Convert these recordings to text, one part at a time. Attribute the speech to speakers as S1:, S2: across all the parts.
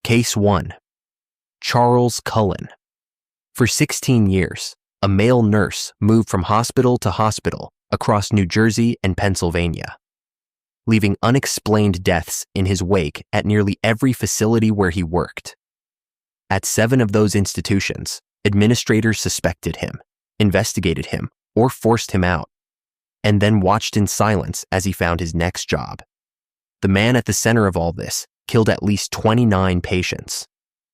S1: Case 1. Charles Cullen. For 16 years, a male nurse moved from hospital to hospital across New Jersey and Pennsylvania, leaving unexplained deaths in his wake at nearly every facility where he worked. At 7 of those institutions, administrators suspected him, investigated him, or forced him out, and then watched in silence as he found his next job. The man at the center of all this killed at least 29 patients,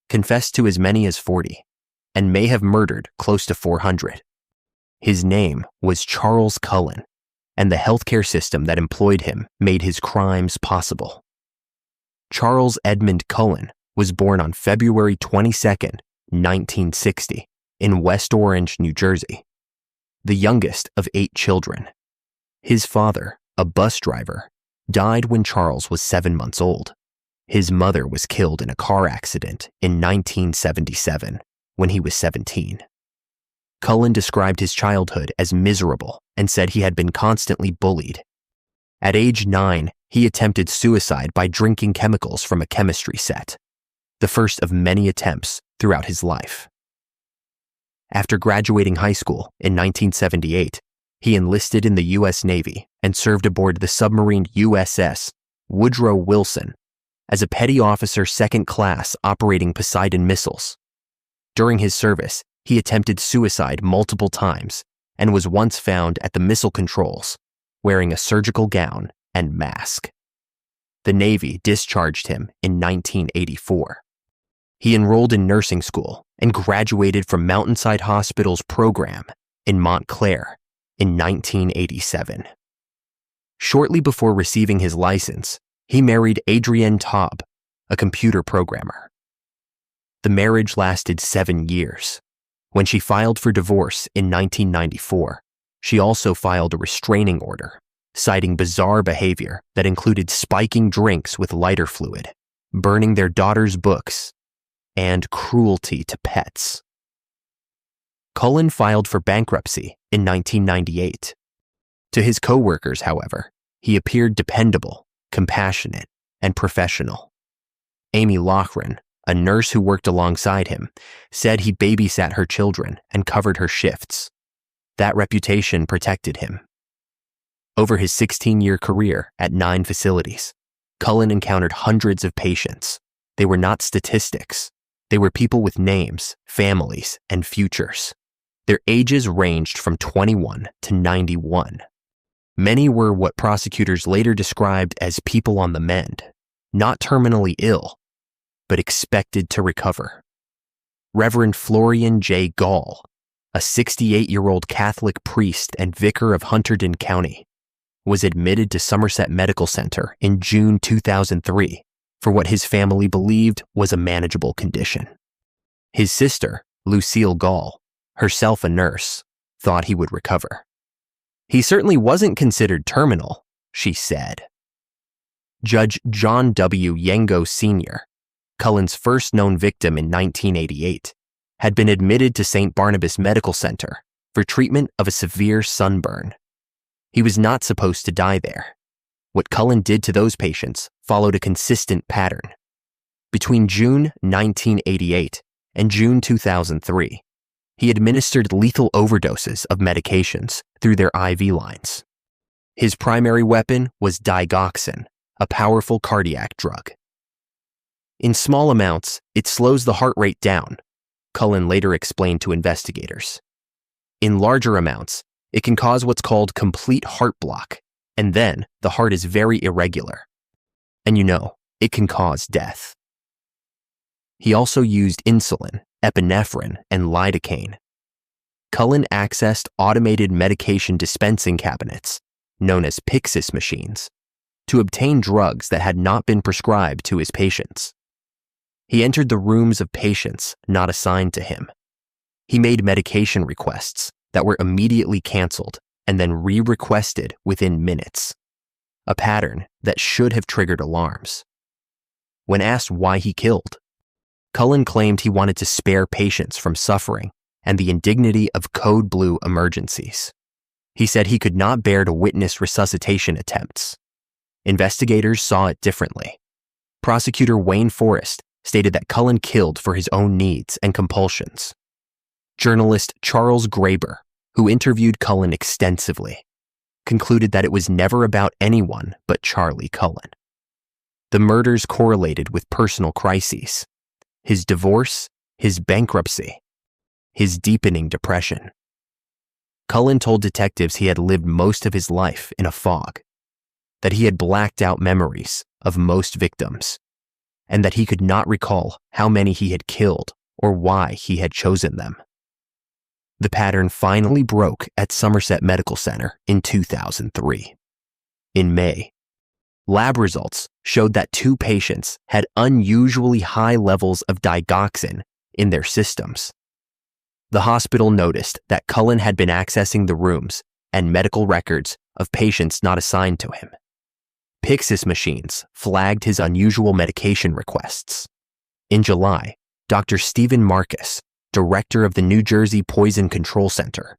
S1: confessed to as many as 40, and may have murdered close to 400. His name was Charles Cullen, and the healthcare system that employed him made his crimes possible. Charles Edmund Cullen was born on February 22, 1960, in West Orange, New Jersey, the youngest of 8 children. His father, a bus driver, died when Charles was 7 months old. His mother was killed in a car accident in 1977 when he was 17. Cullen described his childhood as miserable and said he had been constantly bullied. At age 9, he attempted suicide by drinking chemicals from a chemistry set, the first of many attempts throughout his life. After graduating high school in 1978, he enlisted in the U.S. Navy and served aboard the submarine USS Woodrow Wilson as a petty officer 2nd class operating Poseidon missiles. During his service, he attempted suicide multiple times and was once found at the missile controls wearing a surgical gown and mask. The Navy discharged him in 1984. He enrolled in nursing school and graduated from Mountainside Hospital's program in Montclair in 1987. Shortly before receiving his license, he married Adrienne Taub, a computer programmer. The marriage lasted 7 years. When she filed for divorce in 1994, she also filed a restraining order, citing bizarre behavior that included spiking drinks with lighter fluid, burning their daughter's books, and cruelty to pets. Cullen filed for bankruptcy in 1998. To his co-workers, however, he appeared dependable, compassionate, and professional. Amy Loughran, a nurse who worked alongside him, said he babysat her children and covered her shifts. That reputation protected him. Over his 16-year career at 9 facilities, Cullen encountered hundreds of patients. They were not statistics. They were people with names, families, and futures. Their ages ranged from 21 to 91. Many were what prosecutors later described as people on the mend, not terminally ill, but expected to recover. Reverend Florian J. Gall, a 68-year-old Catholic priest and vicar of Hunterdon County, was admitted to Somerset Medical Center in June 2003 for what his family believed was a manageable condition. His sister, Lucille Gall, herself a nurse, thought he would recover. He certainly wasn't considered terminal, she said. Judge John W. Yengo Sr., Cullen's first known victim in 1988, had been admitted to St. Barnabas Medical Center for treatment of a severe sunburn. He was not supposed to die there. What Cullen did to those patients followed a consistent pattern. Between June 1988 and June 2003, he administered lethal overdoses of medications through their IV lines. His primary weapon was digoxin, a powerful cardiac drug. In small amounts, it slows the heart rate down, Cullen later explained to investigators. In larger amounts, it can cause what's called complete heart block, and then the heart is very irregular. And it can cause death. He also used insulin, epinephrine, and lidocaine. Cullen accessed automated medication dispensing cabinets, known as Pyxis machines, to obtain drugs that had not been prescribed to his patients. He entered the rooms of patients not assigned to him. He made medication requests that were immediately canceled and then re-requested within minutes, a pattern that should have triggered alarms. When asked why he killed, Cullen claimed he wanted to spare patients from suffering and the indignity of code blue emergencies. He said he could not bear to witness resuscitation attempts. Investigators saw it differently. Prosecutor Wayne Forrest stated that Cullen killed for his own needs and compulsions. Journalist Charles Graeber, who interviewed Cullen extensively, concluded that it was never about anyone but Charlie Cullen. The murders correlated with personal crises: his divorce, his bankruptcy, his deepening depression. Cullen told detectives he had lived most of his life in a fog, that he had blacked out memories of most victims, and that he could not recall how many he had killed or why he had chosen them. The pattern finally broke at Somerset Medical Center in 2003. In May, lab results showed that 2 patients had unusually high levels of digoxin in their systems. The hospital noticed that Cullen had been accessing the rooms and medical records of patients not assigned to him. Pyxis machines flagged his unusual medication requests. In July, Dr. Stephen Marcus, director of the New Jersey Poison Control Center,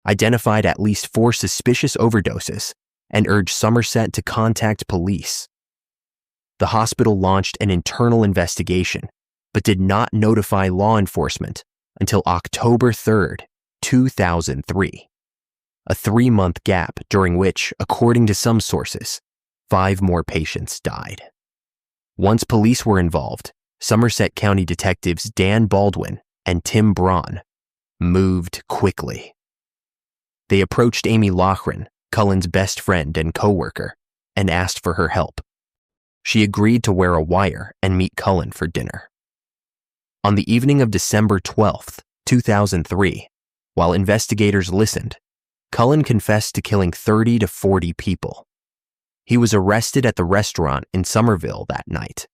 S1: identified at least 4 suspicious overdoses and urged Somerset to contact police. The hospital launched an internal investigation, but did not notify law enforcement until October 3, 2003, a 3-month gap during which, according to some sources, 5 more patients died. Once police were involved, Somerset County detectives Dan Baldwin and Tim Braun moved quickly. They approached Amy Loughran, Cullen's best friend and co-worker, and asked for her help. She agreed to wear a wire and meet Cullen for dinner. On the evening of December 12, 2003, while investigators listened, Cullen confessed to killing 30 to 40 people. He was arrested at the restaurant in Somerville that night.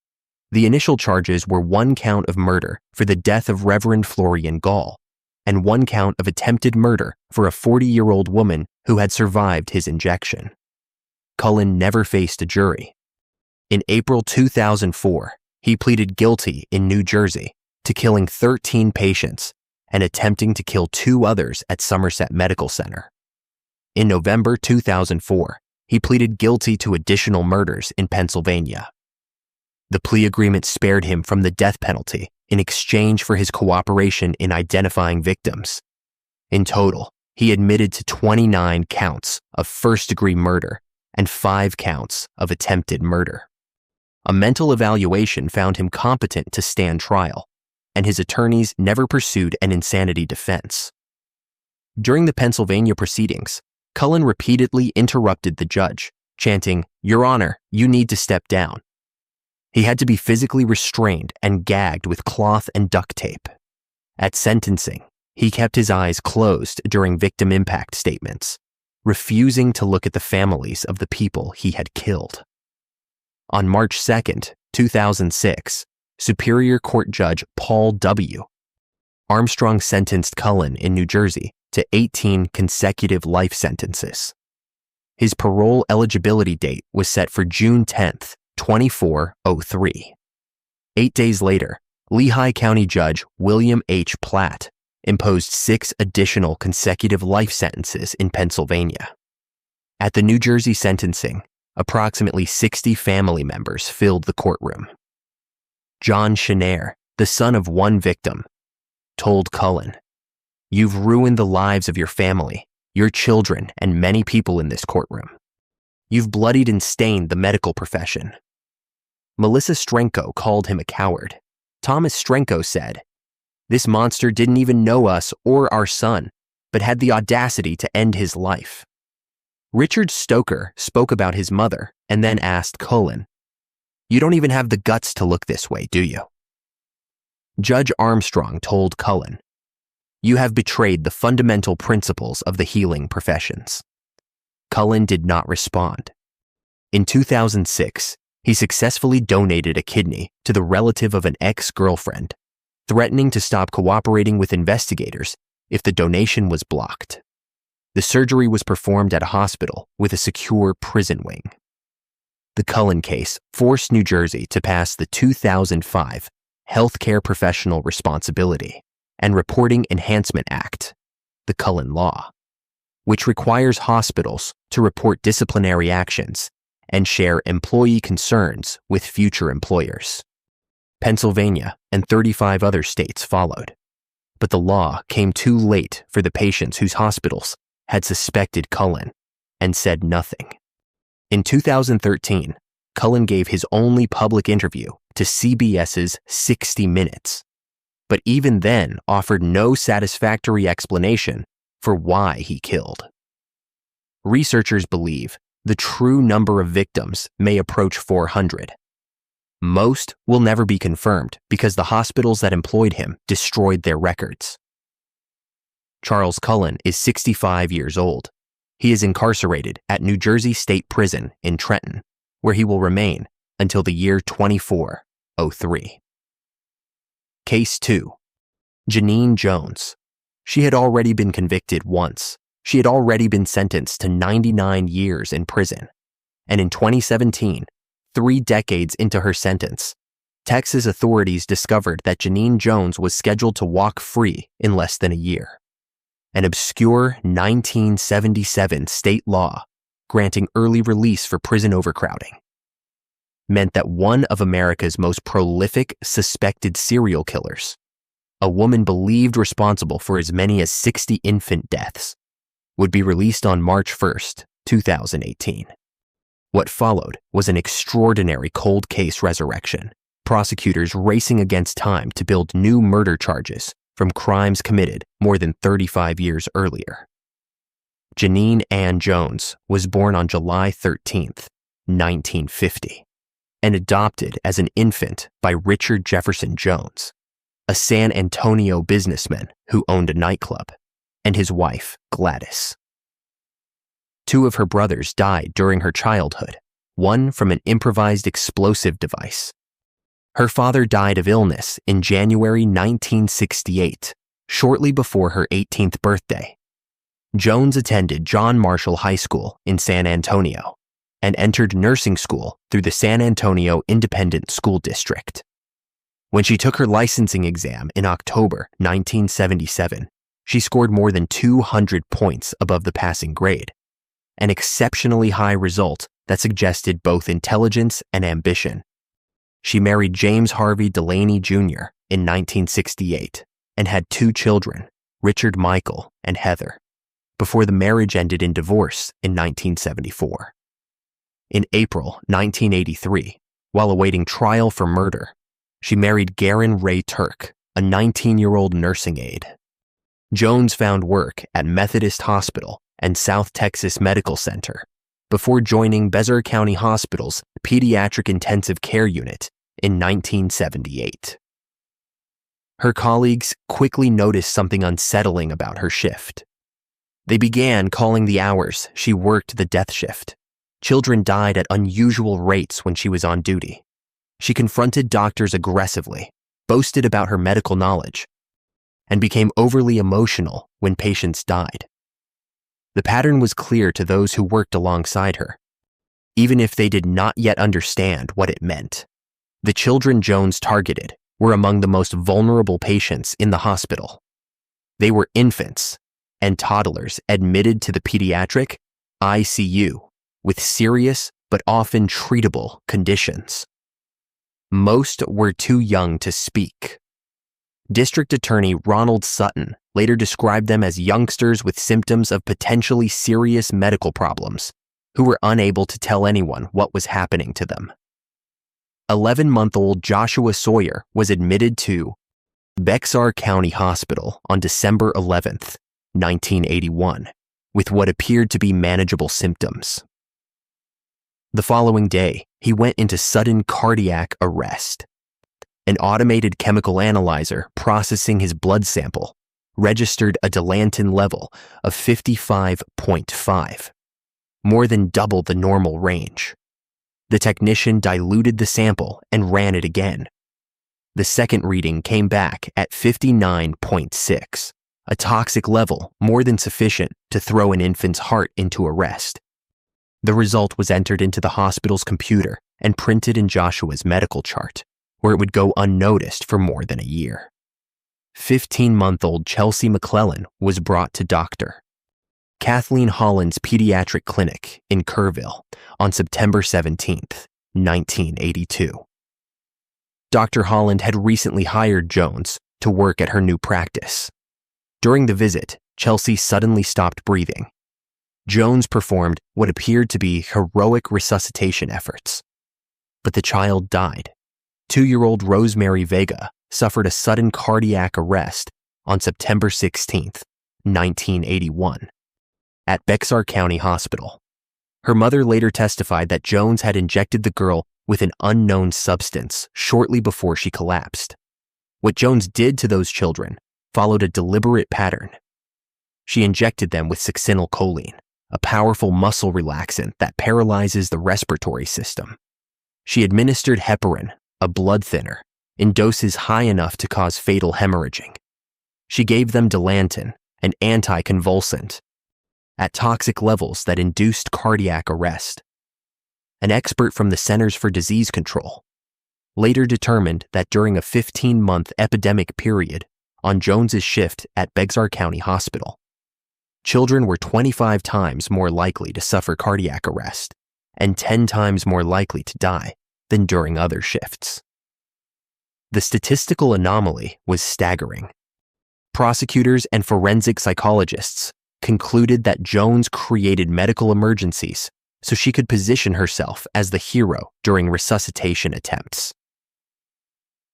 S1: The initial charges were 1 count of murder for the death of Reverend Florian Gall and 1 count of attempted murder for a 40-year-old woman who had survived his injection. Cullen never faced a jury. In April 2004, he pleaded guilty in New Jersey to killing 13 patients and attempting to kill 2 others at Somerset Medical Center. In November 2004, he pleaded guilty to additional murders in Pennsylvania. The plea agreement spared him from the death penalty in exchange for his cooperation in identifying victims. In total, he admitted to 29 counts of first-degree murder and 5 counts of attempted murder. A mental evaluation found him competent to stand trial, and his attorneys never pursued an insanity defense. During the Pennsylvania proceedings, Cullen repeatedly interrupted the judge, chanting, "Your Honor, you need to step down." He had to be physically restrained and gagged with cloth and duct tape. At sentencing, he kept his eyes closed during victim impact statements, refusing to look at the families of the people he had killed. On March 2, 2006, Superior Court Judge Paul W. Armstrong sentenced Cullen in New Jersey to 18 consecutive life sentences. His parole eligibility date was set for June 10, 2403. 8 days later, Lehigh County Judge William H. Platt imposed 6 additional consecutive life sentences in Pennsylvania. At the New Jersey sentencing, approximately 60 family members filled the courtroom. John Schneier, the son of one victim, told Cullen, "You've ruined the lives of your family, your children, and many people in this courtroom. You've bloodied and stained the medical profession." Melissa Strenko called him a coward. Thomas Strenko said, "This monster didn't even know us or our son, but had the audacity to end his life." Richard Stoker spoke about his mother and then asked Cullen, "You don't even have the guts to look this way, do you?" Judge Armstrong told Cullen, "You have betrayed the fundamental principles of the healing professions." Cullen did not respond. In 2006, he successfully donated a kidney to the relative of an ex-girlfriend, threatening to stop cooperating with investigators if the donation was blocked. The surgery was performed at a hospital with a secure prison wing. The Cullen case forced New Jersey to pass the 2005 Healthcare Professional Responsibility and Reporting Enhancement Act, the Cullen Law, which requires hospitals to report disciplinary actions and share employee concerns with future employers. Pennsylvania and 35 other states followed. But the law came too late for the patients whose hospitals had suspected Cullen and said nothing. In 2013, Cullen gave his only public interview to CBS's 60 Minutes, but even then offered no satisfactory explanation for why he killed. Researchers believe the true number of victims may approach 400. Most will never be confirmed because the hospitals that employed him destroyed their records. Charles Cullen is 65 years old. He is incarcerated at New Jersey State Prison in Trenton, where he will remain until the year 2403. Case 2. Genene Jones. She had already been convicted once. She had already been sentenced to 99 years in prison. And in 2017, 3 decades into her sentence, Texas authorities discovered that Genene Jones was scheduled to walk free in less than a year. An obscure 1977 state law granting early release for prison overcrowding meant that one of America's most prolific suspected serial killers, a woman believed responsible for as many as 60 infant deaths, would be released on March 1st, 2018. What followed was an extraordinary cold case resurrection, prosecutors racing against time to build new murder charges from crimes committed more than 35 years earlier. Genene Ann Jones was born on July 13th, 1950, and adopted as an infant by Richard Jefferson Jones, a San Antonio businessman who owned a nightclub, and his wife, Gladys. 2 of her brothers died during her childhood, one from an improvised explosive device. Her father died of illness in January 1968, shortly before her 18th birthday. Jones attended John Marshall High School in San Antonio and entered nursing school through the San Antonio Independent School District. When she took her licensing exam in October 1977, she scored more than 200 points above the passing grade, an exceptionally high result that suggested both intelligence and ambition. She married James Harvey Delaney Jr. in 1968 and had 2 children, Richard Michael and Heather, before the marriage ended in divorce in 1974. In April 1983, while awaiting trial for murder, she married Garen Ray Turk, a 19-year-old nursing aide. Jones found work at Methodist Hospital and South Texas Medical Center before joining Bezier County Hospital's Pediatric Intensive Care Unit in 1978. Her colleagues quickly noticed something unsettling about her shift. They began calling the hours she worked the death shift. Children died at unusual rates when she was on duty. She confronted doctors aggressively, boasted about her medical knowledge, and became overly emotional when patients died. The pattern was clear to those who worked alongside her, even if they did not yet understand what it meant. The children Jones targeted were among the most vulnerable patients in the hospital. They were infants and toddlers admitted to the pediatric ICU with serious but often treatable conditions. Most were too young to speak. District Attorney Ronald Sutton later described them as youngsters with symptoms of potentially serious medical problems who were unable to tell anyone what was happening to them. 11-month-old Joshua Sawyer was admitted to Bexar County Hospital on December 11th, 1981, with what appeared to be manageable symptoms. The following day, he went into sudden cardiac arrest. An automated chemical analyzer processing his blood sample registered a Dilantin level of 55.5, more than double the normal range. The technician diluted the sample and ran it again. The second reading came back at 59.6, a toxic level more than sufficient to throw an infant's heart into arrest. The result was entered into the hospital's computer and printed in Joshua's medical chart, where it would go unnoticed for more than a year. 15-month-old Chelsea McClellan was brought to Dr. Kathleen Holland's pediatric clinic in Kerrville on September 17, 1982. Dr. Holland had recently hired Jones to work at her new practice. During the visit, Chelsea suddenly stopped breathing. Jones performed what appeared to be heroic resuscitation efforts. But the child died. 2-year-old Rosemary Vega suffered a sudden cardiac arrest on September 16, 1981, at Bexar County Hospital. Her mother later testified that Jones had injected the girl with an unknown substance shortly before she collapsed. What Jones did to those children followed a deliberate pattern. She injected them with succinylcholine, a powerful muscle relaxant that paralyzes the respiratory system. She administered heparin, a blood thinner, in doses high enough to cause fatal hemorrhaging. She gave them Dilantin, an anticonvulsant, at toxic levels that induced cardiac arrest. An expert from the Centers for Disease Control later determined that during a 15-month epidemic period on Jones's shift at Bexar County Hospital, children were 25 times more likely to suffer cardiac arrest and 10 times more likely to die than during other shifts. The statistical anomaly was staggering. Prosecutors and forensic psychologists concluded that Jones created medical emergencies so she could position herself as the hero during resuscitation attempts.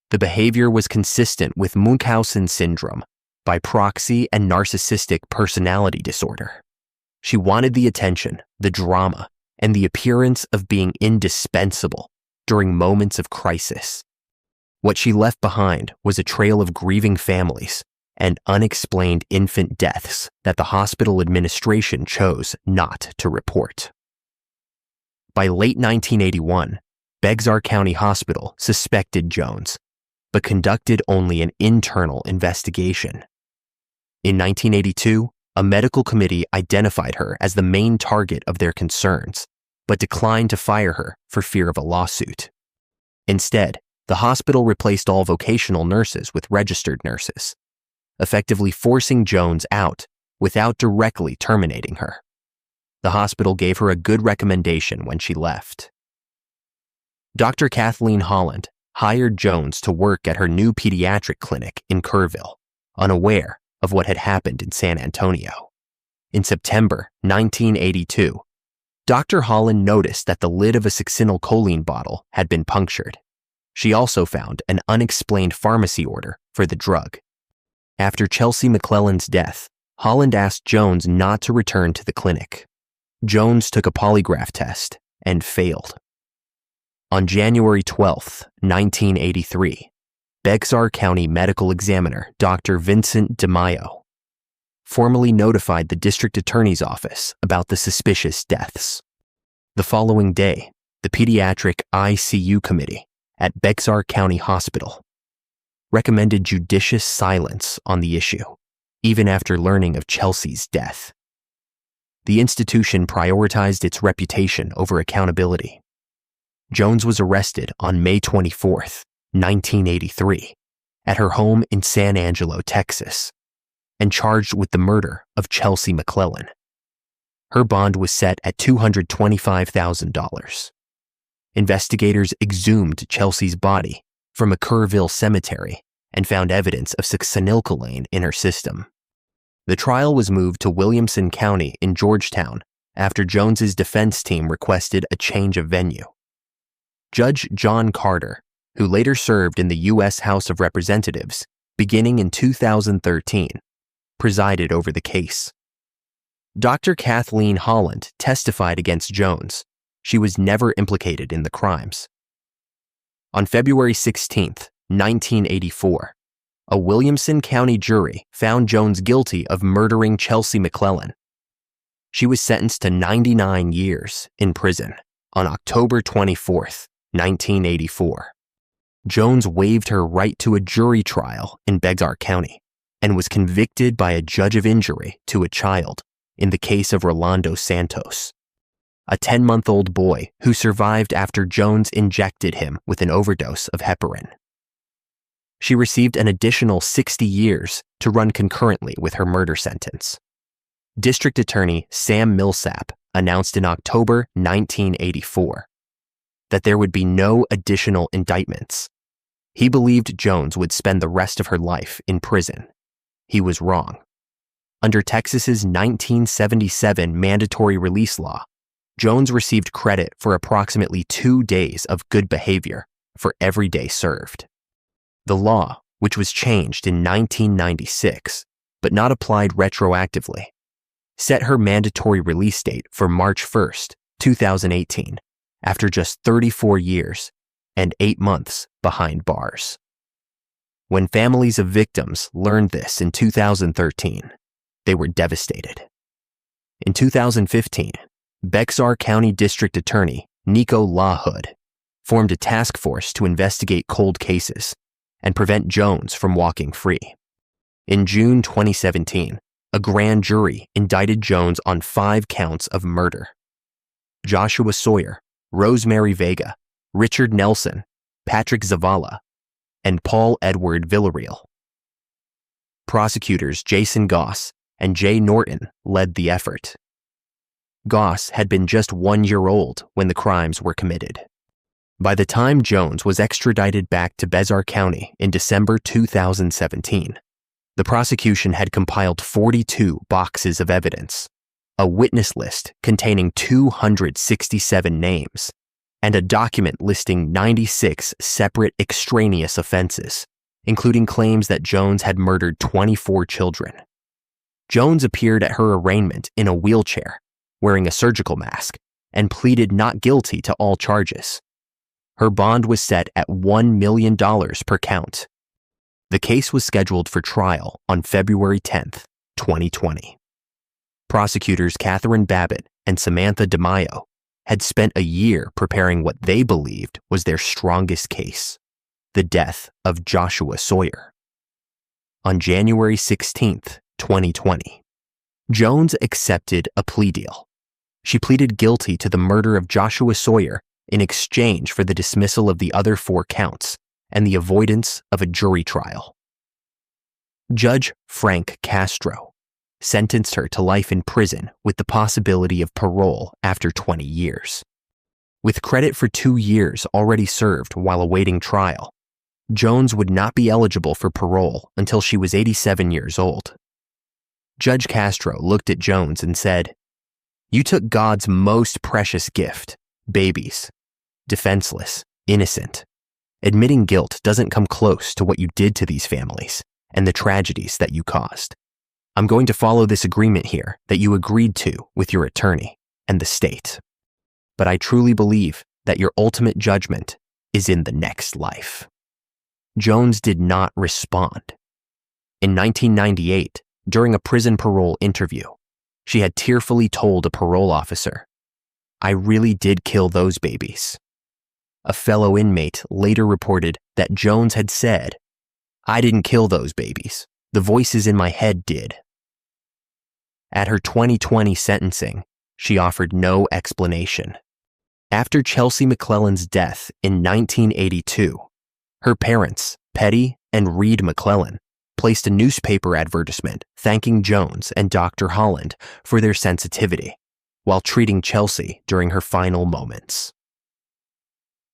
S1: The behavior was consistent with Munchausen syndrome, by proxy, and narcissistic personality disorder. She wanted the attention, the drama, and the appearance of being indispensable during moments of crisis. What she left behind was a trail of grieving families and unexplained infant deaths that the hospital administration chose not to report. By late 1981, Bexar County Hospital suspected Jones, but conducted only an internal investigation. In 1982, a medical committee identified her as the main target of their concerns, but declined to fire her for fear of a lawsuit. Instead, the hospital replaced all vocational nurses with registered nurses, effectively forcing Jones out without directly terminating her. The hospital gave her a good recommendation when she left. Dr. Kathleen Holland hired Jones to work at her new pediatric clinic in Kerrville, unaware of what had happened in San Antonio. In September 1982, Dr. Holland noticed that the lid of a succinylcholine bottle had been punctured. She also found an unexplained pharmacy order for the drug. After Chelsea McClellan's death, Holland asked Jones not to return to the clinic. Jones took a polygraph test and failed. On January 12, 1983, Bexar County Medical Examiner Dr. Vincent DeMaio formally notified the district attorney's office about the suspicious deaths. The following day, the pediatric ICU committee at Bexar County Hospital recommended judicious silence on the issue, even after learning of Chelsea's death. The institution prioritized its reputation over accountability. Jones was arrested on May 24, 1983, at her home in San Angelo, Texas, and charged with the murder of Chelsea McClellan. Her bond was set at $225,000. Investigators exhumed Chelsea's body from a Kerrville cemetery and found evidence of succinylcholine in her system. The trial was moved to Williamson County in Georgetown after Jones's defense team requested a change of venue. Judge John Carter, who later served in the U.S. House of Representatives beginning in 2013, presided over the case. Dr. Kathleen Holland testified against Jones. She was never implicated in the crimes. On February 16, 1984, a Williamson County jury found Jones guilty of murdering Chelsea McClellan. She was sentenced to 99 years in prison on October 24, 1984. Jones waived her right to a jury trial in Bexar County and was convicted by a judge of injury to a child in the case of Rolando Santos, a 10-month-old boy who survived after Jones injected him with an overdose of heparin. She received an additional 60 years to run concurrently with her murder sentence. District Attorney Sam Millsap announced in October 1984 that there would be no additional indictments. He believed Jones would spend the rest of her life in prison. He was wrong. Under Texas's 1977 mandatory release law, Jones received credit for approximately 2 days of good behavior for every day served. The law, which was changed in 1996, but not applied retroactively, set her mandatory release date for March 1, 2018, after just 34 years and 8 months behind bars. When families of victims learned this in 2013, they were devastated. In 2015, Bexar County District Attorney Nico LaHood formed a task force to investigate cold cases and prevent Jones from walking free. In June 2017, a grand jury indicted Jones on 5 counts of murder. Joshua Sawyer, Rosemary Vega, Richard Nelson, Patrick Zavala, and Paul Edward Villarreal. Prosecutors Jason Goss and Jay Norton led the effort. Goss had been just 1 year old when the crimes were committed. By the time Jones was extradited back to Bexar County in December 2017, the prosecution had compiled 42 boxes of evidence, a witness list containing 267 names, and a document listing 96 separate extraneous offenses, including claims that Jones had murdered 24 children. Jones appeared at her arraignment in a wheelchair, wearing a surgical mask, and pleaded not guilty to all charges. Her bond was set at $1 million per count. The case was scheduled for trial on February 10, 2020. Prosecutors Catherine Babbitt and Samantha DeMaio had spent a year preparing what they believed was their strongest case, the death of Joshua Sawyer. On January 16, 2020, Jones accepted a plea deal. She pleaded guilty to the murder of Joshua Sawyer in exchange for the dismissal of the other 4 counts and the avoidance of a jury trial. Judge Frank Castro sentenced her to life in prison with the possibility of parole after 20 years. With credit for 2 years already served while awaiting trial, Jones would not be eligible for parole until she was 87 years old. Judge Castro looked at Jones and said, "You took God's most precious gift, babies, defenseless, innocent. Admitting guilt doesn't come close to what you did to these families and the tragedies that you caused. I'm going to follow this agreement here that you agreed to with your attorney and the state. But I truly believe that your ultimate judgment is in the next life." Jones did not respond. In 1998, during a prison parole interview, she had tearfully told a parole officer, "I really did kill those babies." A fellow inmate later reported that Jones had said, "I didn't kill those babies. The voices in my head did." At her 2020 sentencing, she offered no explanation. After Chelsea McClellan's death in 1982, her parents, Petty and Reed McClellan, placed a newspaper advertisement thanking Jones and Dr. Holland for their sensitivity while treating Chelsea during her final moments.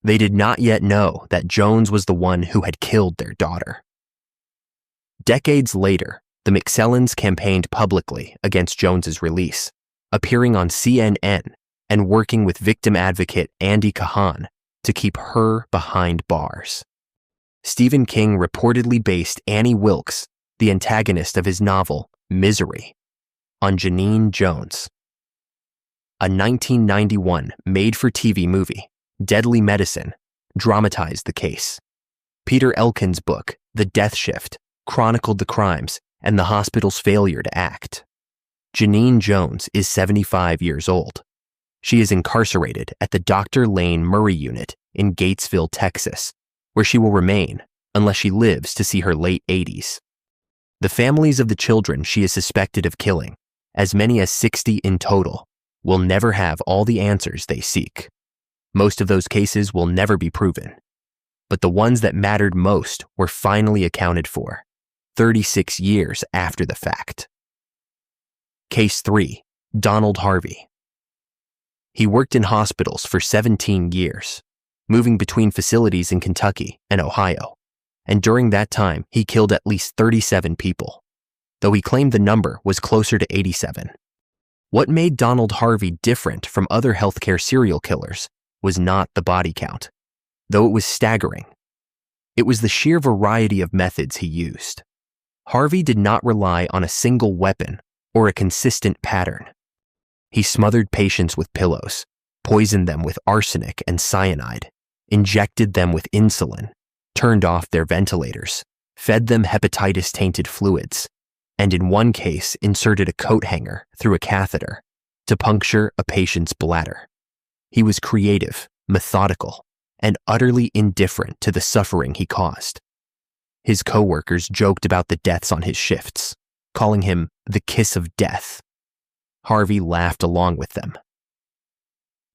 S1: They did not yet know that Jones was the one who had killed their daughter. Decades later, the McClellans campaigned publicly against Jones's release, appearing on CNN and working with victim advocate Andy Kahan to keep her behind bars. Stephen King reportedly based Annie Wilkes, the antagonist of his novel Misery, on Genene Jones. A 1991 made-for-TV movie, Deadly Medicine, dramatized the case. Peter Elkin's book, The Death Shift, chronicled the crimes and the hospital's failure to act. Genene Jones is 75 years old. She is incarcerated at the Dr. Lane Murray Unit in Gatesville, Texas, where she will remain unless she lives to see her late 80s. The families of the children she is suspected of killing, as many as 60 in total, will never have all the answers they seek. Most of those cases will never be proven, but the ones that mattered most were finally accounted for, 36 years after the fact. Case 3, Donald Harvey. He worked in hospitals for 17 years, moving between facilities in Kentucky and Ohio. and during that time, he killed at least 37 people, though he claimed the number was closer to 87. What made Donald Harvey different from other healthcare serial killers was not the body count, though it was staggering. It was the sheer variety of methods he used. Harvey did not rely on a single weapon or a consistent pattern. He smothered patients with pillows, poisoned them with arsenic and cyanide, injected them with insulin, turned off their ventilators, fed them hepatitis-tainted fluids, and in one case inserted a coat hanger through a catheter to puncture a patient's bladder. He was creative, methodical, and utterly indifferent to the suffering he caused. His co-workers joked about the deaths on his shifts, calling him the kiss of death. Harvey laughed along with them.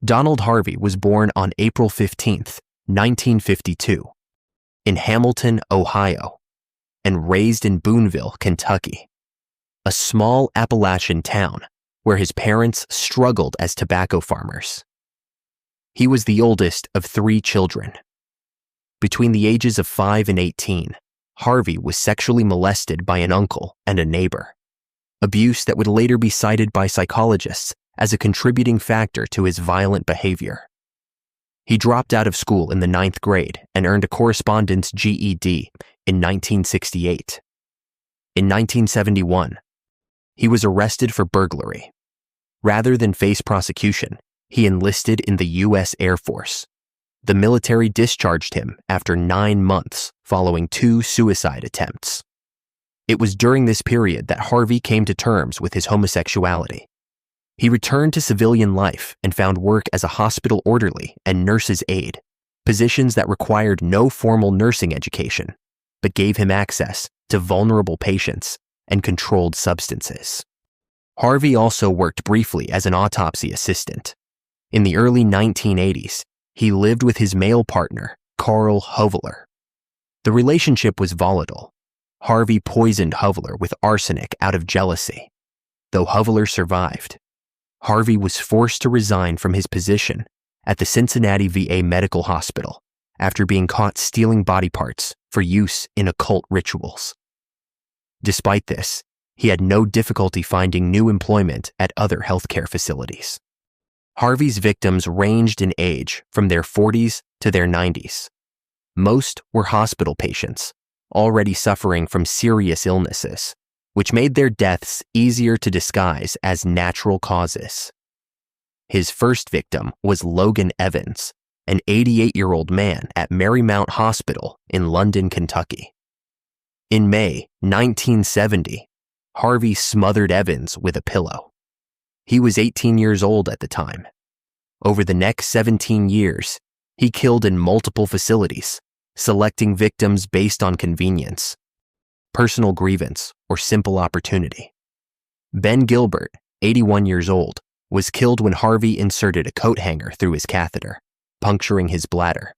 S1: Donald Harvey was born on April 15, 1952, in Hamilton, Ohio, and raised in Boonville, Kentucky, a small Appalachian town where his parents struggled as tobacco farmers. He was the oldest of 3 children. Between the ages of 5 and 18, Harvey was sexually molested by an uncle and a neighbor, abuse that would later be cited by psychologists as a contributing factor to his violent behavior. He dropped out of school in the 9th grade and earned a correspondence GED in 1968. In 1971, he was arrested for burglary. Rather than face prosecution, he enlisted in the U.S. Air Force. The military discharged him after 9 months following 2 suicide attempts. It was during this period that Harvey came to terms with his homosexuality. He returned to civilian life and found work as a hospital orderly and nurse's aide, positions that required no formal nursing education, but gave him access to vulnerable patients and controlled substances. Harvey also worked briefly as an autopsy assistant. In the early 1980s, he lived with his male partner, Carl Hoveler. The relationship was volatile. Harvey poisoned Hoveler with arsenic out of jealousy. Though Hoveler survived, Harvey was forced to resign from his position at the Cincinnati VA Medical Hospital after being caught stealing body parts for use in occult rituals. Despite this, he had no difficulty finding new employment at other healthcare facilities. Harvey's victims ranged in age from their 40s to their 90s. Most were hospital patients, already suffering from serious illnesses, which made their deaths easier to disguise as natural causes. His first victim was Logan Evans, an 88-year-old man at Marymount Hospital in London, Kentucky. In May 1970, Harvey smothered Evans with a pillow. He was 18 years old at the time. Over the next 17 years, he killed in multiple facilities, selecting victims based on convenience, personal grievance, or simple opportunity. Ben Gilbert, 81 years old, was killed when Harvey inserted a coat hanger through his catheter, puncturing his bladder.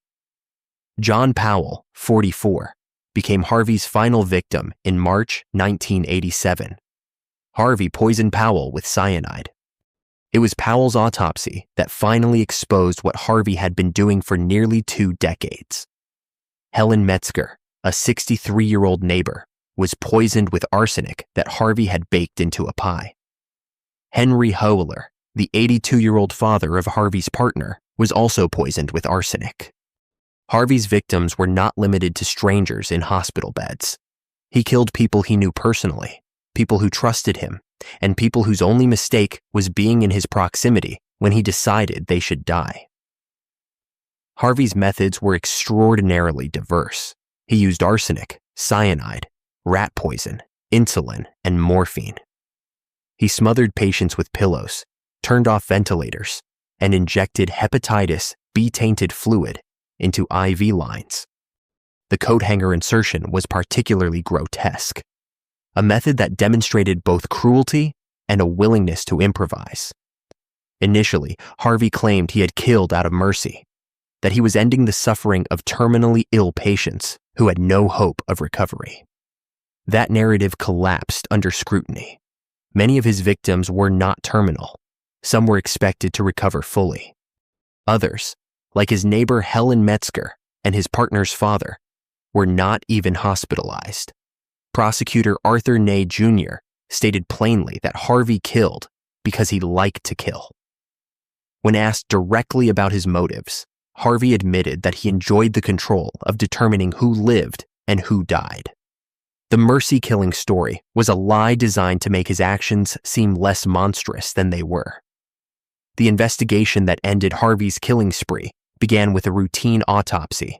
S1: John Powell, 44, became Harvey's final victim in March 1987. Harvey poisoned Powell with cyanide. It was Powell's autopsy that finally exposed what Harvey had been doing for nearly 2 decades. Helen Metzger, a 63-year-old neighbor, was poisoned with arsenic that Harvey had baked into a pie. Henry Hoeler, the 82-year-old father of Harvey's partner, was also poisoned with arsenic. Harvey's victims were not limited to strangers in hospital beds. He killed people he knew personally, people who trusted him, and people whose only mistake was being in his proximity when he decided they should die. Harvey's methods were extraordinarily diverse. He used arsenic, cyanide, rat poison, insulin, and morphine. He smothered patients with pillows, turned off ventilators, and injected hepatitis B-tainted fluid into IV lines. The coat hanger insertion was particularly grotesque, a method that demonstrated both cruelty and a willingness to improvise. Initially, Harvey claimed he had killed out of mercy, that he was ending the suffering of terminally ill patients who had no hope of recovery. That narrative collapsed under scrutiny. Many of his victims were not terminal. Some were expected to recover fully. Others, like his neighbor Helen Metzger and his partner's father, were not even hospitalized. Prosecutor Arthur Ney Jr. stated plainly that Harvey killed because he liked to kill. When asked directly about his motives, Harvey admitted that he enjoyed the control of determining who lived and who died. The mercy-killing story was a lie designed to make his actions seem less monstrous than they were. The investigation that ended Harvey's killing spree began with a routine autopsy.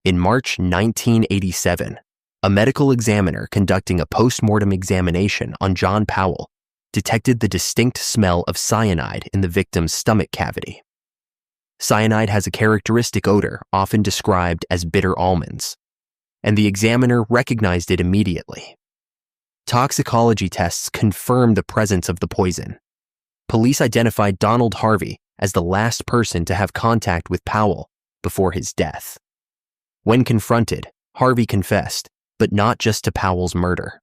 S1: In March 1987, a medical examiner conducting a post-mortem examination on John Powell detected the distinct smell of cyanide in the victim's stomach cavity. Cyanide has a characteristic odor often described as bitter almonds, and the examiner recognized it immediately. Toxicology tests confirmed the presence of the poison. Police identified Donald Harvey as the last person to have contact with Powell before his death. When confronted, Harvey confessed, but not just to Powell's murder.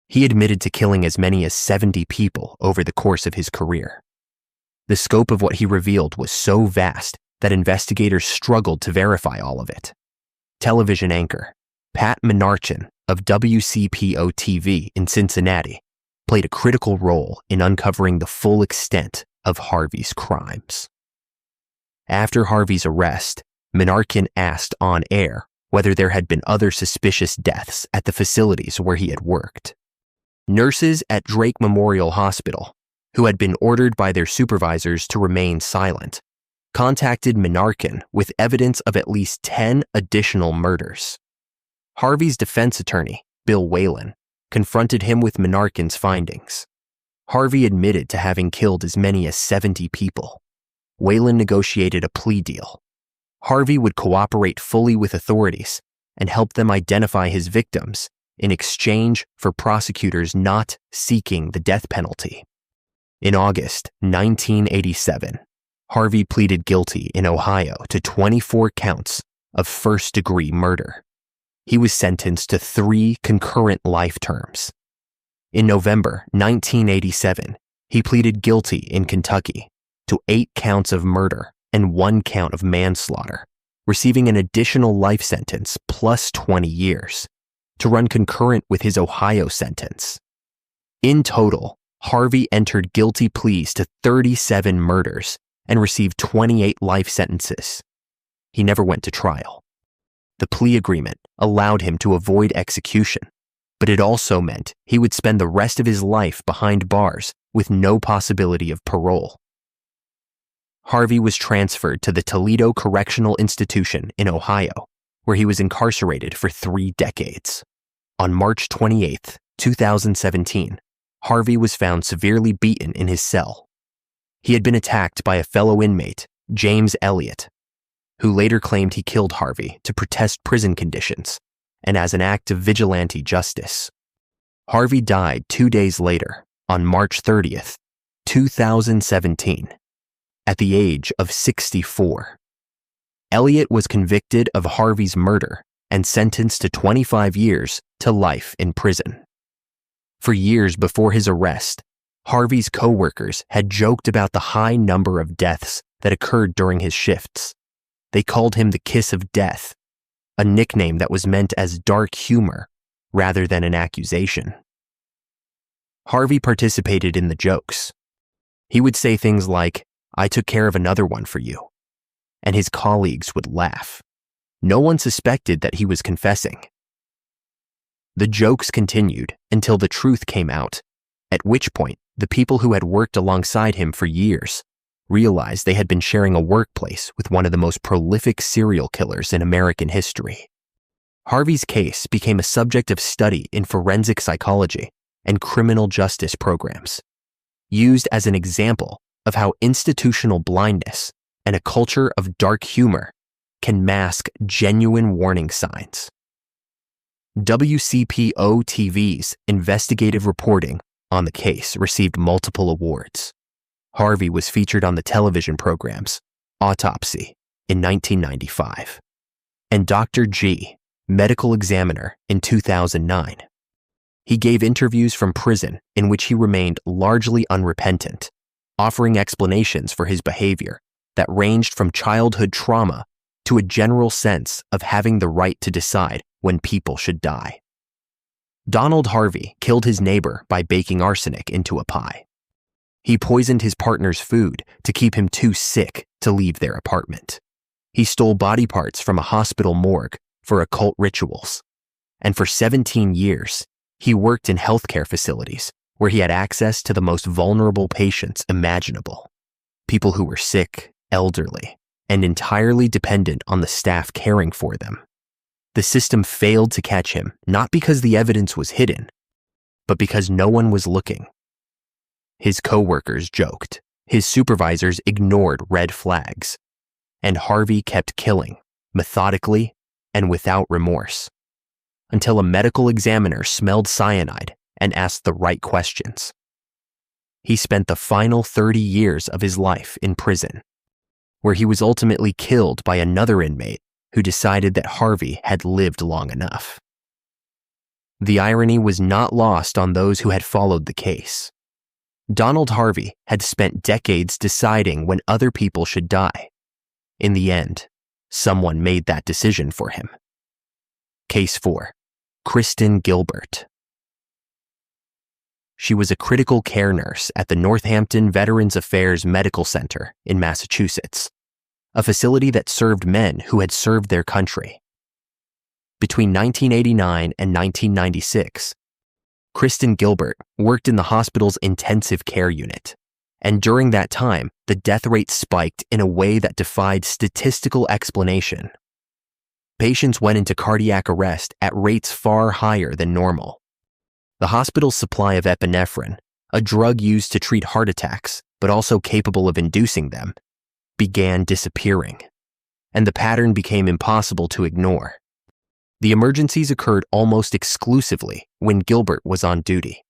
S1: He admitted to killing as many as 70 people over the course of his career. The scope of what he revealed was so vast that investigators struggled to verify all of it. Television anchor Pat Menarchin of WCPO-TV in Cincinnati played a critical role in uncovering the full extent of Harvey's crimes. After Harvey's arrest, Menarchin asked on air whether there had been other suspicious deaths at the facilities where he had worked. Nurses at Drake Memorial Hospital, who had been ordered by their supervisors to remain silent, contacted Menarchin with evidence of at least 10 additional murders. Harvey's defense attorney, Bill Whalen, confronted him with Menarchin's findings. Harvey admitted to having killed as many as 70 people. Whalen negotiated a plea deal. Harvey would cooperate fully with authorities and help them identify his victims in exchange for prosecutors not seeking the death penalty. In August 1987, Harvey pleaded guilty in Ohio to 24 counts of first-degree murder. He was sentenced to 3 concurrent life terms. In November 1987, he pleaded guilty in Kentucky to 8 counts of murder and 1 count of manslaughter, receiving an additional life sentence plus 20 years, to run concurrent with his Ohio sentence. In total, Harvey entered guilty pleas to 37 murders and received 28 life sentences. He never went to trial. The plea agreement allowed him to avoid execution, but it also meant he would spend the rest of his life behind bars with no possibility of parole. Harvey was transferred to the Toledo Correctional Institution in Ohio, where he was incarcerated for 3 decades. On March 28, 2017, Harvey was found severely beaten in his cell. He had been attacked by a fellow inmate, James Elliott, who later claimed he killed Harvey to protest prison conditions and as an act of vigilante justice. Harvey died 2 days later, on March 30th, 2017, at the age of 64. Elliott was convicted of Harvey's murder and sentenced to 25 years to life in prison. For years before his arrest, Harvey's co-workers had joked about the high number of deaths that occurred during his shifts. They called him the Kiss of Death, a nickname that was meant as dark humor rather than an accusation. Harvey participated in the jokes. He would say things like, "I took care of another one for you," and his colleagues would laugh. No one suspected that he was confessing. The jokes continued until the truth came out, at which point the people who had worked alongside him for years realized they had been sharing a workplace with one of the most prolific serial killers in American history. Harvey's case became a subject of study in forensic psychology and criminal justice programs, used as an example of how institutional blindness and a culture of dark humor can mask genuine warning signs. WCPO-TV's investigative reporting on the case received multiple awards. Harvey was featured on the television programs Autopsy in 1995 and Dr. G, Medical Examiner in 2009. He gave interviews from prison in which he remained largely unrepentant, offering explanations for his behavior that ranged from childhood trauma to a general sense of having the right to decide when people should die. Donald Harvey killed his neighbor by baking arsenic into a pie. He poisoned his partner's food to keep him too sick to leave their apartment. He stole body parts from a hospital morgue for occult rituals. And for 17 years, he worked in healthcare facilities where he had access to the most vulnerable patients imaginable. People who were sick, elderly, and entirely dependent on the staff caring for them. The system failed to catch him, not because the evidence was hidden, but because no one was looking. His coworkers joked, his supervisors ignored red flags, and Harvey kept killing, methodically and without remorse, until a medical examiner smelled cyanide and asked the right questions. He spent the final 30 years of his life in prison, where he was ultimately killed by another inmate who decided that Harvey had lived long enough. The irony was not lost on those who had followed the case. Donald Harvey had spent decades deciding when other people should die. In the end, someone made that decision for him. Case 4. Kristen Gilbert. She was a critical care nurse at the Northampton Veterans Affairs Medical Center in Massachusetts, a facility that served men who had served their country. Between 1989 and 1996, Kristen Gilbert worked in the hospital's intensive care unit, and during that time, the death rate spiked in a way that defied statistical explanation. Patients went into cardiac arrest at rates far higher than normal. The hospital's supply of epinephrine, a drug used to treat heart attacks but also capable of inducing them, began disappearing, and the pattern became impossible to ignore. The emergencies occurred almost exclusively when Gilbert was on duty.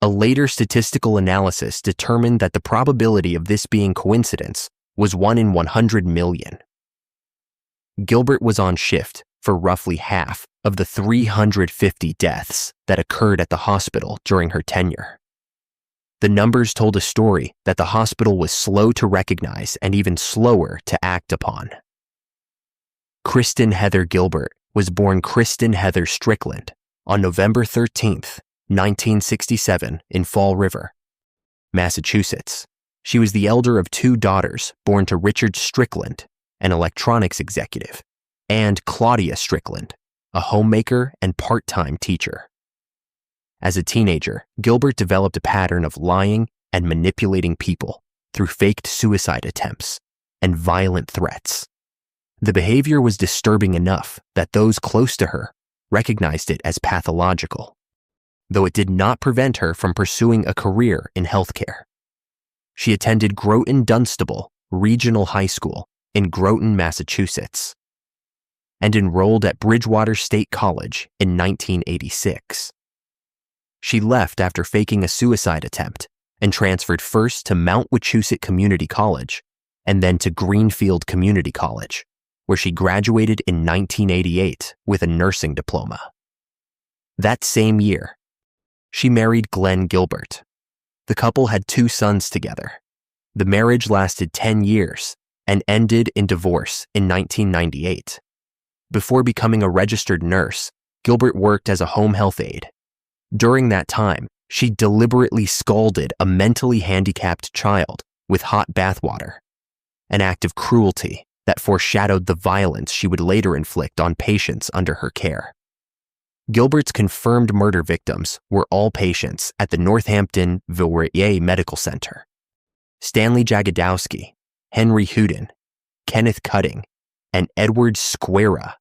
S1: A later statistical analysis determined that the probability of this being coincidence was 1 in 100 million. Gilbert was on shift for roughly half of the 350 deaths that occurred at the hospital during her tenure. The numbers told a story that the hospital was slow to recognize and even slower to act upon. Kristen Heather Gilbert was born Kristen Heather Strickland on November 13, 1967 in Fall River, Massachusetts. She was the elder of 2 daughters born to Richard Strickland, an electronics executive, and Claudia Strickland, a homemaker and part-time teacher. As a teenager, Gilbert developed a pattern of lying and manipulating people through faked suicide attempts and violent threats. The behavior was disturbing enough that those close to her recognized it as pathological, though it did not prevent her from pursuing a career in healthcare. She attended Groton-Dunstable Regional High School in Groton, Massachusetts, and enrolled at Bridgewater State College in 1986. She left after faking a suicide attempt and transferred first to Mount Wachusett Community College and then to Greenfield Community College, where she graduated in 1988 with a nursing diploma. That same year, she married Glenn Gilbert. The couple had 2 sons together. The marriage lasted 10 years and ended in divorce in 1998. Before becoming a registered nurse, Gilbert worked as a home health aide. During that time, she deliberately scalded a mentally handicapped child with hot bathwater, an act of cruelty that foreshadowed the violence she would later inflict on patients under her care. Gilbert's confirmed murder victims were all patients at the Northampton Villiers Medical Center. Stanley Jagodowski, Henry Houdin, Kenneth Cutting, and Edward Squera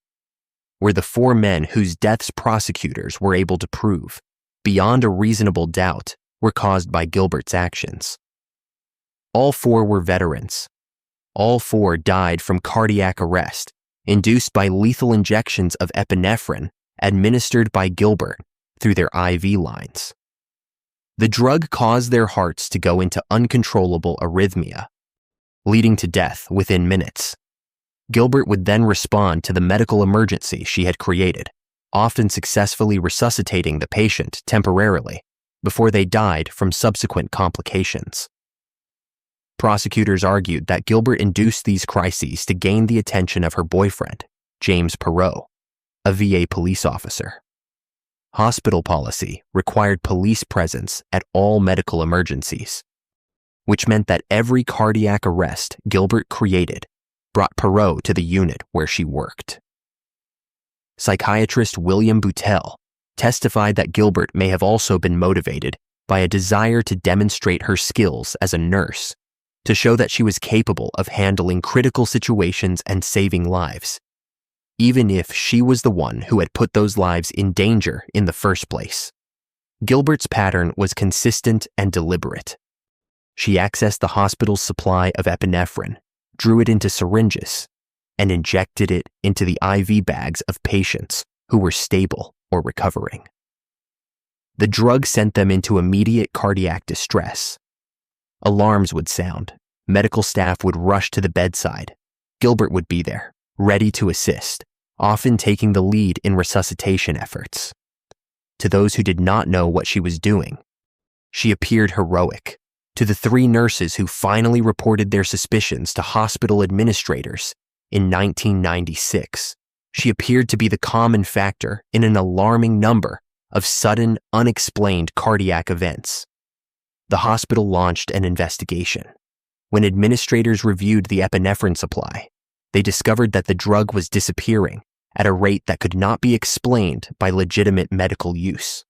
S1: were the 4 men whose deaths prosecutors were able to prove, beyond a reasonable doubt, were caused by Gilbert's actions. All 4 were veterans. All 4 died from cardiac arrest, induced by lethal injections of epinephrine administered by Gilbert through their IV lines. The drug caused their hearts to go into uncontrollable arrhythmia, leading to death within minutes. Gilbert would then respond to the medical emergency she had created, often successfully resuscitating the patient temporarily before they died from subsequent complications. Prosecutors argued that Gilbert induced these crises to gain the attention of her boyfriend, James Perot, a VA police officer. Hospital policy required police presence at all medical emergencies, which meant that every cardiac arrest Gilbert created brought Perot to the unit where she worked. Psychiatrist William Boutelle testified that Gilbert may have also been motivated by a desire to demonstrate her skills as a nurse, to show that she was capable of handling critical situations and saving lives, even if she was the one who had put those lives in danger in the first place. Gilbert's pattern was consistent and deliberate. She accessed the hospital's supply of epinephrine, drew it into syringes, and injected it into the IV bags of patients who were stable or recovering. The drug sent them into immediate cardiac distress. Alarms would sound. Medical staff would rush to the bedside. Gilbert would be there, ready to assist, often taking the lead in resuscitation efforts. To those who did not know what she was doing, she appeared heroic. To the 3 nurses who finally reported their suspicions to hospital administrators in 1996, she appeared to be the common factor in an alarming number of sudden, unexplained cardiac events. The hospital launched an investigation. When administrators reviewed the epinephrine supply, they discovered that the drug was disappearing at a rate that could not be explained by legitimate medical use.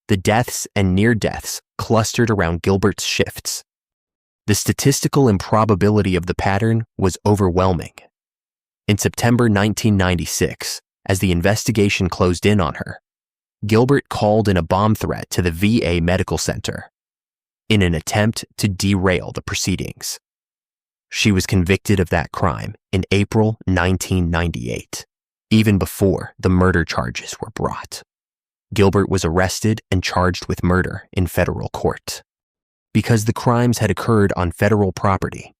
S1: The deaths and near deaths clustered around Gilbert's shifts. The statistical improbability of the pattern was overwhelming. In September 1996, as the investigation closed in on her, Gilbert called in a bomb threat to the VA medical center in an attempt to derail the proceedings. She was convicted of that crime in April 1998, even before the murder charges were brought. Gilbert was arrested and charged with murder in federal court. Because the crimes had occurred on federal property,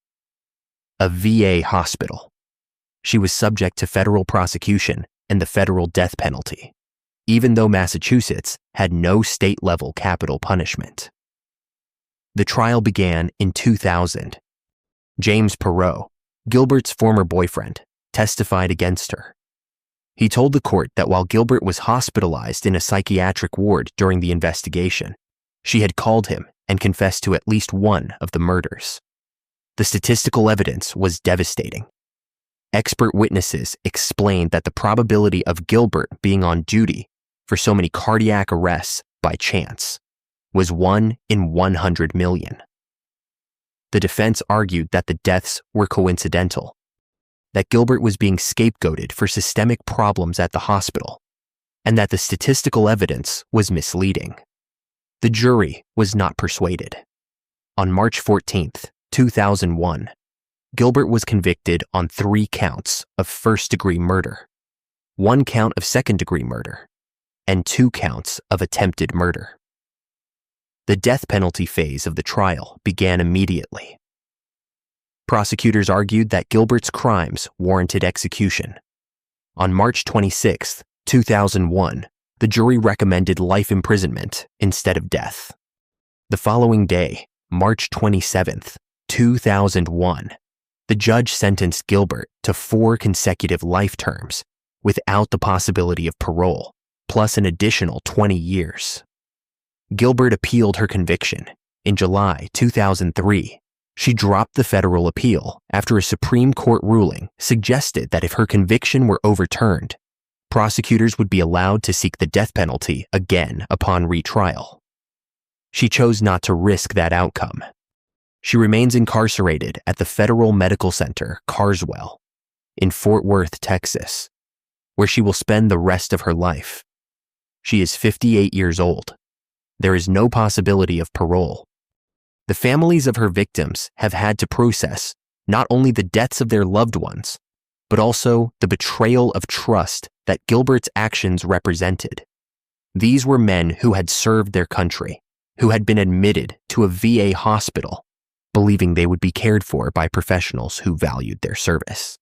S1: a VA hospital, she was subject to federal prosecution and the federal death penalty, even though Massachusetts had no state-level capital punishment. The trial began in 2000. James Perot, Gilbert's former boyfriend, testified against her. He told the court that while Gilbert was hospitalized in a psychiatric ward during the investigation, she had called him and confessed to at least one of the murders. The statistical evidence was devastating. Expert witnesses explained that the probability of Gilbert being on duty for so many cardiac arrests by chance was 1 in 100 million. The defense argued that the deaths were coincidental, that Gilbert was being scapegoated for systemic problems at the hospital, and that the statistical evidence was misleading. The jury was not persuaded. On March 14, 2001, Gilbert was convicted on 3 counts of first-degree murder, 1 count of second-degree murder, and 2 counts of attempted murder. The death penalty phase of the trial began immediately. Prosecutors argued that Gilbert's crimes warranted execution. On March 26, 2001, the jury recommended life imprisonment instead of death. The following day, March 27, 2001, the judge sentenced Gilbert to 4 consecutive life terms without the possibility of parole, plus an additional 20 years. Gilbert appealed her conviction. In July 2003, she dropped the federal appeal after a Supreme Court ruling suggested that if her conviction were overturned, prosecutors would be allowed to seek the death penalty again upon retrial. She chose not to risk that outcome. She remains incarcerated at the Federal Medical Center, Carswell, in Fort Worth, Texas, where she will spend the rest of her life. She is 58 years old. There is no possibility of parole. The families of her victims have had to process not only the deaths of their loved ones, but also the betrayal of trust that Gilbert's actions represented. These were men who had served their country, who had been admitted to a VA hospital, believing they would be cared for by professionals who valued their service.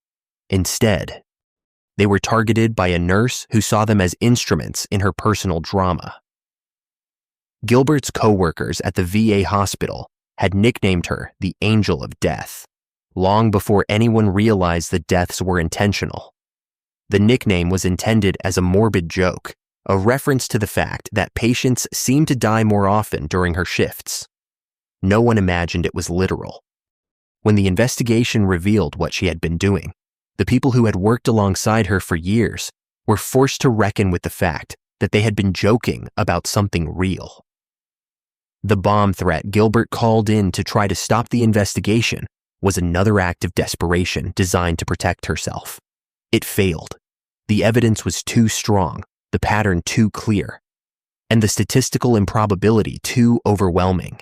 S1: Instead, they were targeted by a nurse who saw them as instruments in her personal drama. Gilbert's co-workers at the VA hospital had nicknamed her the Angel of Death, long before anyone realized the deaths were intentional. The nickname was intended as a morbid joke, a reference to the fact that patients seemed to die more often during her shifts. No one imagined it was literal. When the investigation revealed what she had been doing, the people who had worked alongside her for years were forced to reckon with the fact that they had been joking about something real. The bomb threat Gilbert called in to try to stop the investigation was another act of desperation designed to protect herself. It failed. The evidence was too strong, the pattern too clear, and the statistical improbability too overwhelming.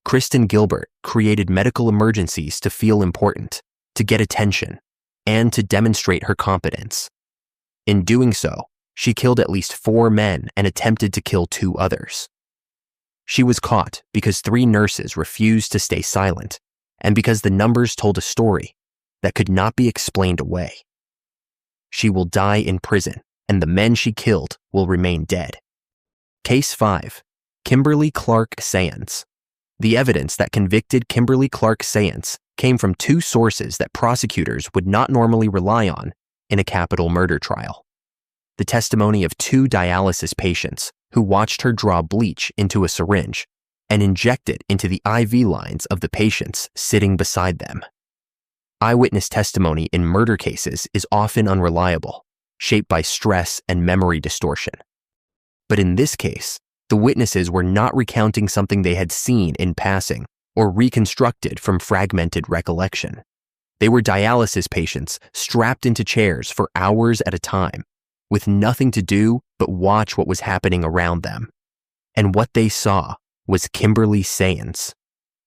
S1: Kristen Gilbert created medical emergencies to feel important, to get attention, and to demonstrate her competence. In doing so, she killed at least 4 men and attempted to kill 2 others. She was caught because 3 nurses refused to stay silent, and because the numbers told a story that could not be explained away. She will die in prison, and the men she killed will remain dead. Case 5. Kimberly Clark Sands. The evidence that convicted Kimberly Clark Sands came from 2 sources that prosecutors would not normally rely on in a capital murder trial. The testimony of 2 dialysis patients who watched her draw bleach into a syringe and inject it into the IV lines of the patients sitting beside them. Eyewitness testimony in murder cases is often unreliable, shaped by stress and memory distortion. But in this case, the witnesses were not recounting something they had seen in passing or reconstructed from fragmented recollection. They were dialysis patients strapped into chairs for hours at a time, with nothing to do but watch what was happening around them. And what they saw was Kimberly Sands,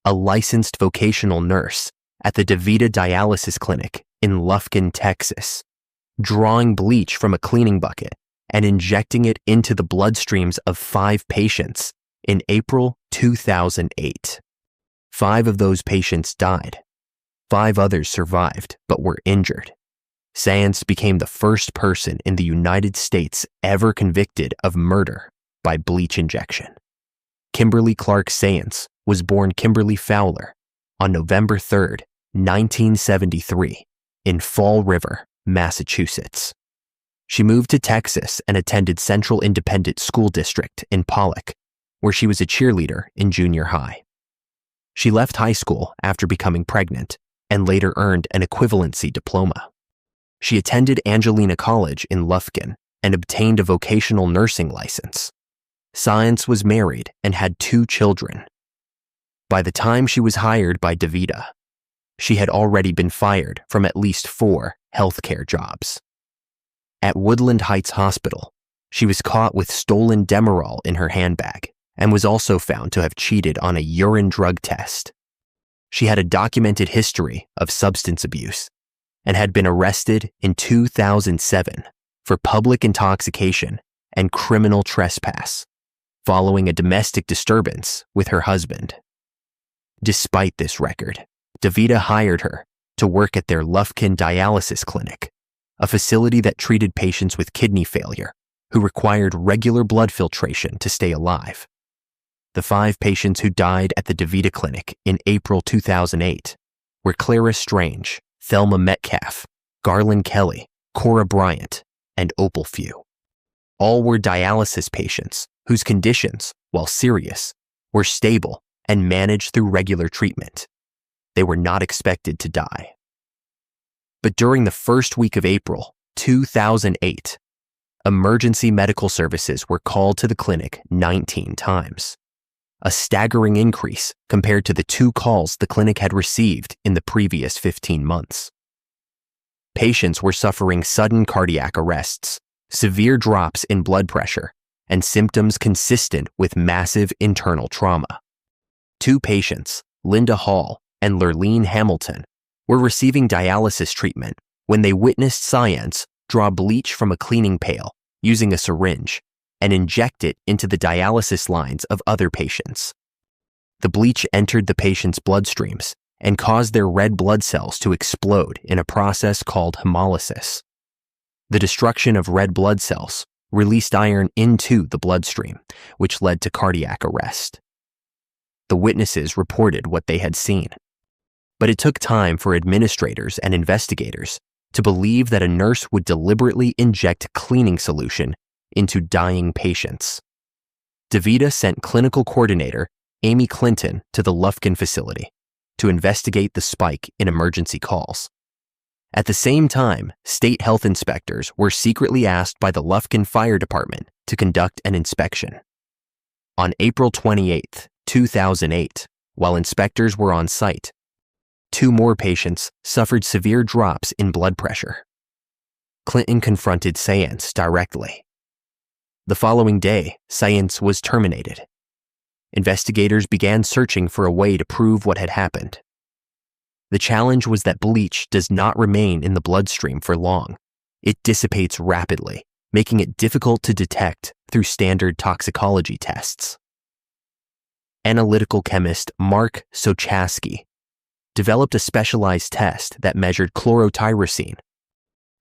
S1: a licensed vocational nurse at the DeVita Dialysis Clinic in Lufkin, Texas, drawing bleach from a cleaning bucket and injecting it into the bloodstreams of 5 patients in April 2008. 5 of those patients died. 5 others survived but were injured. Sands became the first person in the United States ever convicted of murder by bleach injection. Kimberly Clark Sands was born Kimberly Fowler on November 3, 1973, in Fall River, Massachusetts. She moved to Texas and attended Central Independent School District in Pollock, where she was a cheerleader in junior high. She left high school after becoming pregnant and later earned an equivalency diploma. She attended Angelina College in Lufkin and obtained a vocational nursing license. Sands was married and had 2 children. By the time she was hired by DeVita, she had already been fired from at least 4 healthcare jobs. At Woodland Heights Hospital, she was caught with stolen Demerol in her handbag and was also found to have cheated on a urine drug test. She had a documented history of substance abuse and had been arrested in 2007 for public intoxication and criminal trespass following a domestic disturbance with her husband. Despite this record, DeVita hired her to work at their Lufkin Dialysis Clinic, a facility that treated patients with kidney failure who required regular blood filtration to stay alive. The 5 patients who died at the DeVita Clinic in April 2008 were Clara Strange, Thelma Metcalf, Garland Kelly, Cora Bryant, and Opal Few. All were dialysis patients whose conditions, while serious, were stable and managed through regular treatment. They were not expected to die. But during the first week of April 2008, emergency medical services were called to the clinic 19 times, a staggering increase compared to the 2 calls the clinic had received in the previous 15 months. Patients were suffering sudden cardiac arrests, severe drops in blood pressure, and symptoms consistent with massive internal trauma. 2 patients, Linda Hall and Lurleen Hamilton, were receiving dialysis treatment when they witnessed Sands draw bleach from a cleaning pail using a syringe and inject it into the dialysis lines of other patients. The bleach entered the patient's bloodstreams and caused their red blood cells to explode in a process called hemolysis. The destruction of red blood cells released iron into the bloodstream, which led to cardiac arrest. the witnesses reported what they had seen. But it took time for administrators and investigators to believe that a nurse would deliberately inject cleaning solution into dying patients. DeVita sent clinical coordinator Amy Clinton to the Lufkin facility to investigate the spike in emergency calls. At the same time, state health inspectors were secretly asked by the Lufkin Fire Department to conduct an inspection. On April 28, 2008, while inspectors were on site, 2 more patients suffered severe drops in blood pressure. Clinton confronted Sayence directly. The following day, Sayence was terminated. Investigators began searching for a way to prove what had happened. The challenge was that bleach does not remain in the bloodstream for long. It dissipates rapidly, making it difficult to detect through standard toxicology tests. Analytical chemist Mark Sochaski developed a specialized test that measured chlorotyrosine,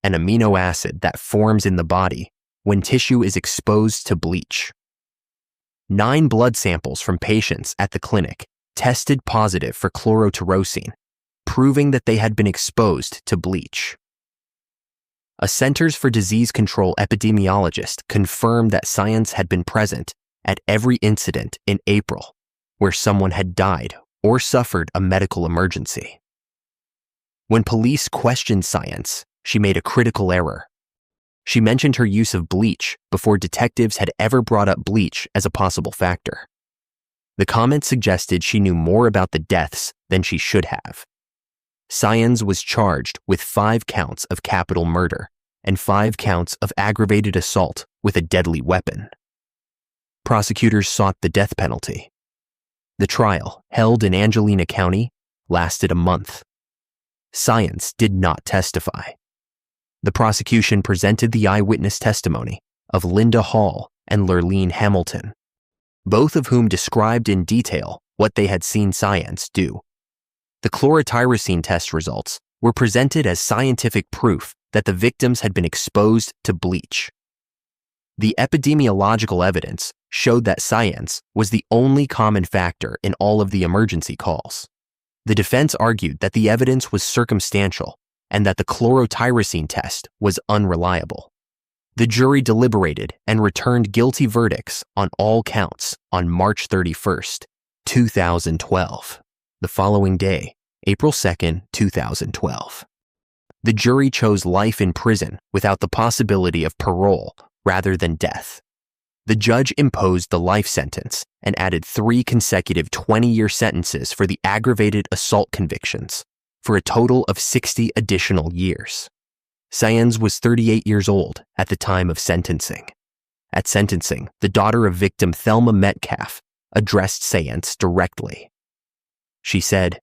S1: an amino acid that forms in the body when tissue is exposed to bleach. 9 blood samples from patients at the clinic tested positive for chlorotyrosine, proving that they had been exposed to bleach. A Centers for Disease Control epidemiologist confirmed that Sayence had been present at every incident in April where someone had died or suffered a medical emergency. When police questioned Sayence, she made a critical error. She mentioned her use of bleach before detectives had ever brought up bleach as a possible factor. The comment suggested she knew more about the deaths than she should have. Sayence was charged with 5 counts of capital murder and 5 counts of aggravated assault with a deadly weapon. Prosecutors sought the death penalty. The trial, held in Angelina County, lasted a month. Sayence did not testify. The prosecution presented the eyewitness testimony of Linda Hall and Lurleen Hamilton, both of whom described in detail what they had seen Sayence do. The chlorotyrosine test results were presented as scientific proof that the victims had been exposed to bleach. The epidemiological evidence showed that Sayence was the only common factor in all of the emergency calls. The defense argued that the evidence was circumstantial and that the chlorotyrosine test was unreliable. The jury deliberated and returned guilty verdicts on all counts on March 31st, 2012. The following day, April 2nd, 2012. The jury chose life in prison without the possibility of parole rather than death. The judge imposed the life sentence and added 3 consecutive 20-year sentences for the aggravated assault convictions, for a total of 60 additional years. Sayence was 38 years old at the time of sentencing. At sentencing, the daughter of victim Thelma Metcalf addressed Sayence directly. She said,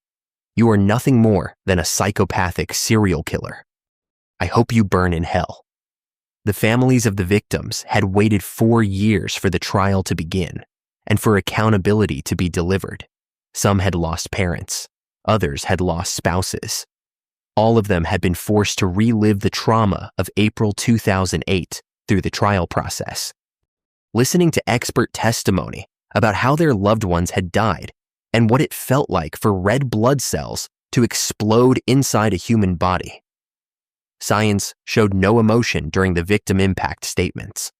S1: "You are nothing more than a psychopathic serial killer. I hope you burn in hell." The families of the victims had waited 4 years for the trial to begin and for accountability to be delivered. Some had lost parents. Others had lost spouses. All of them had been forced to relive the trauma of April 2008 through the trial process. Listening to expert testimony about how their loved ones had died and what it felt like for red blood cells to explode inside a human body. Sayence showed no emotion during the victim impact statements.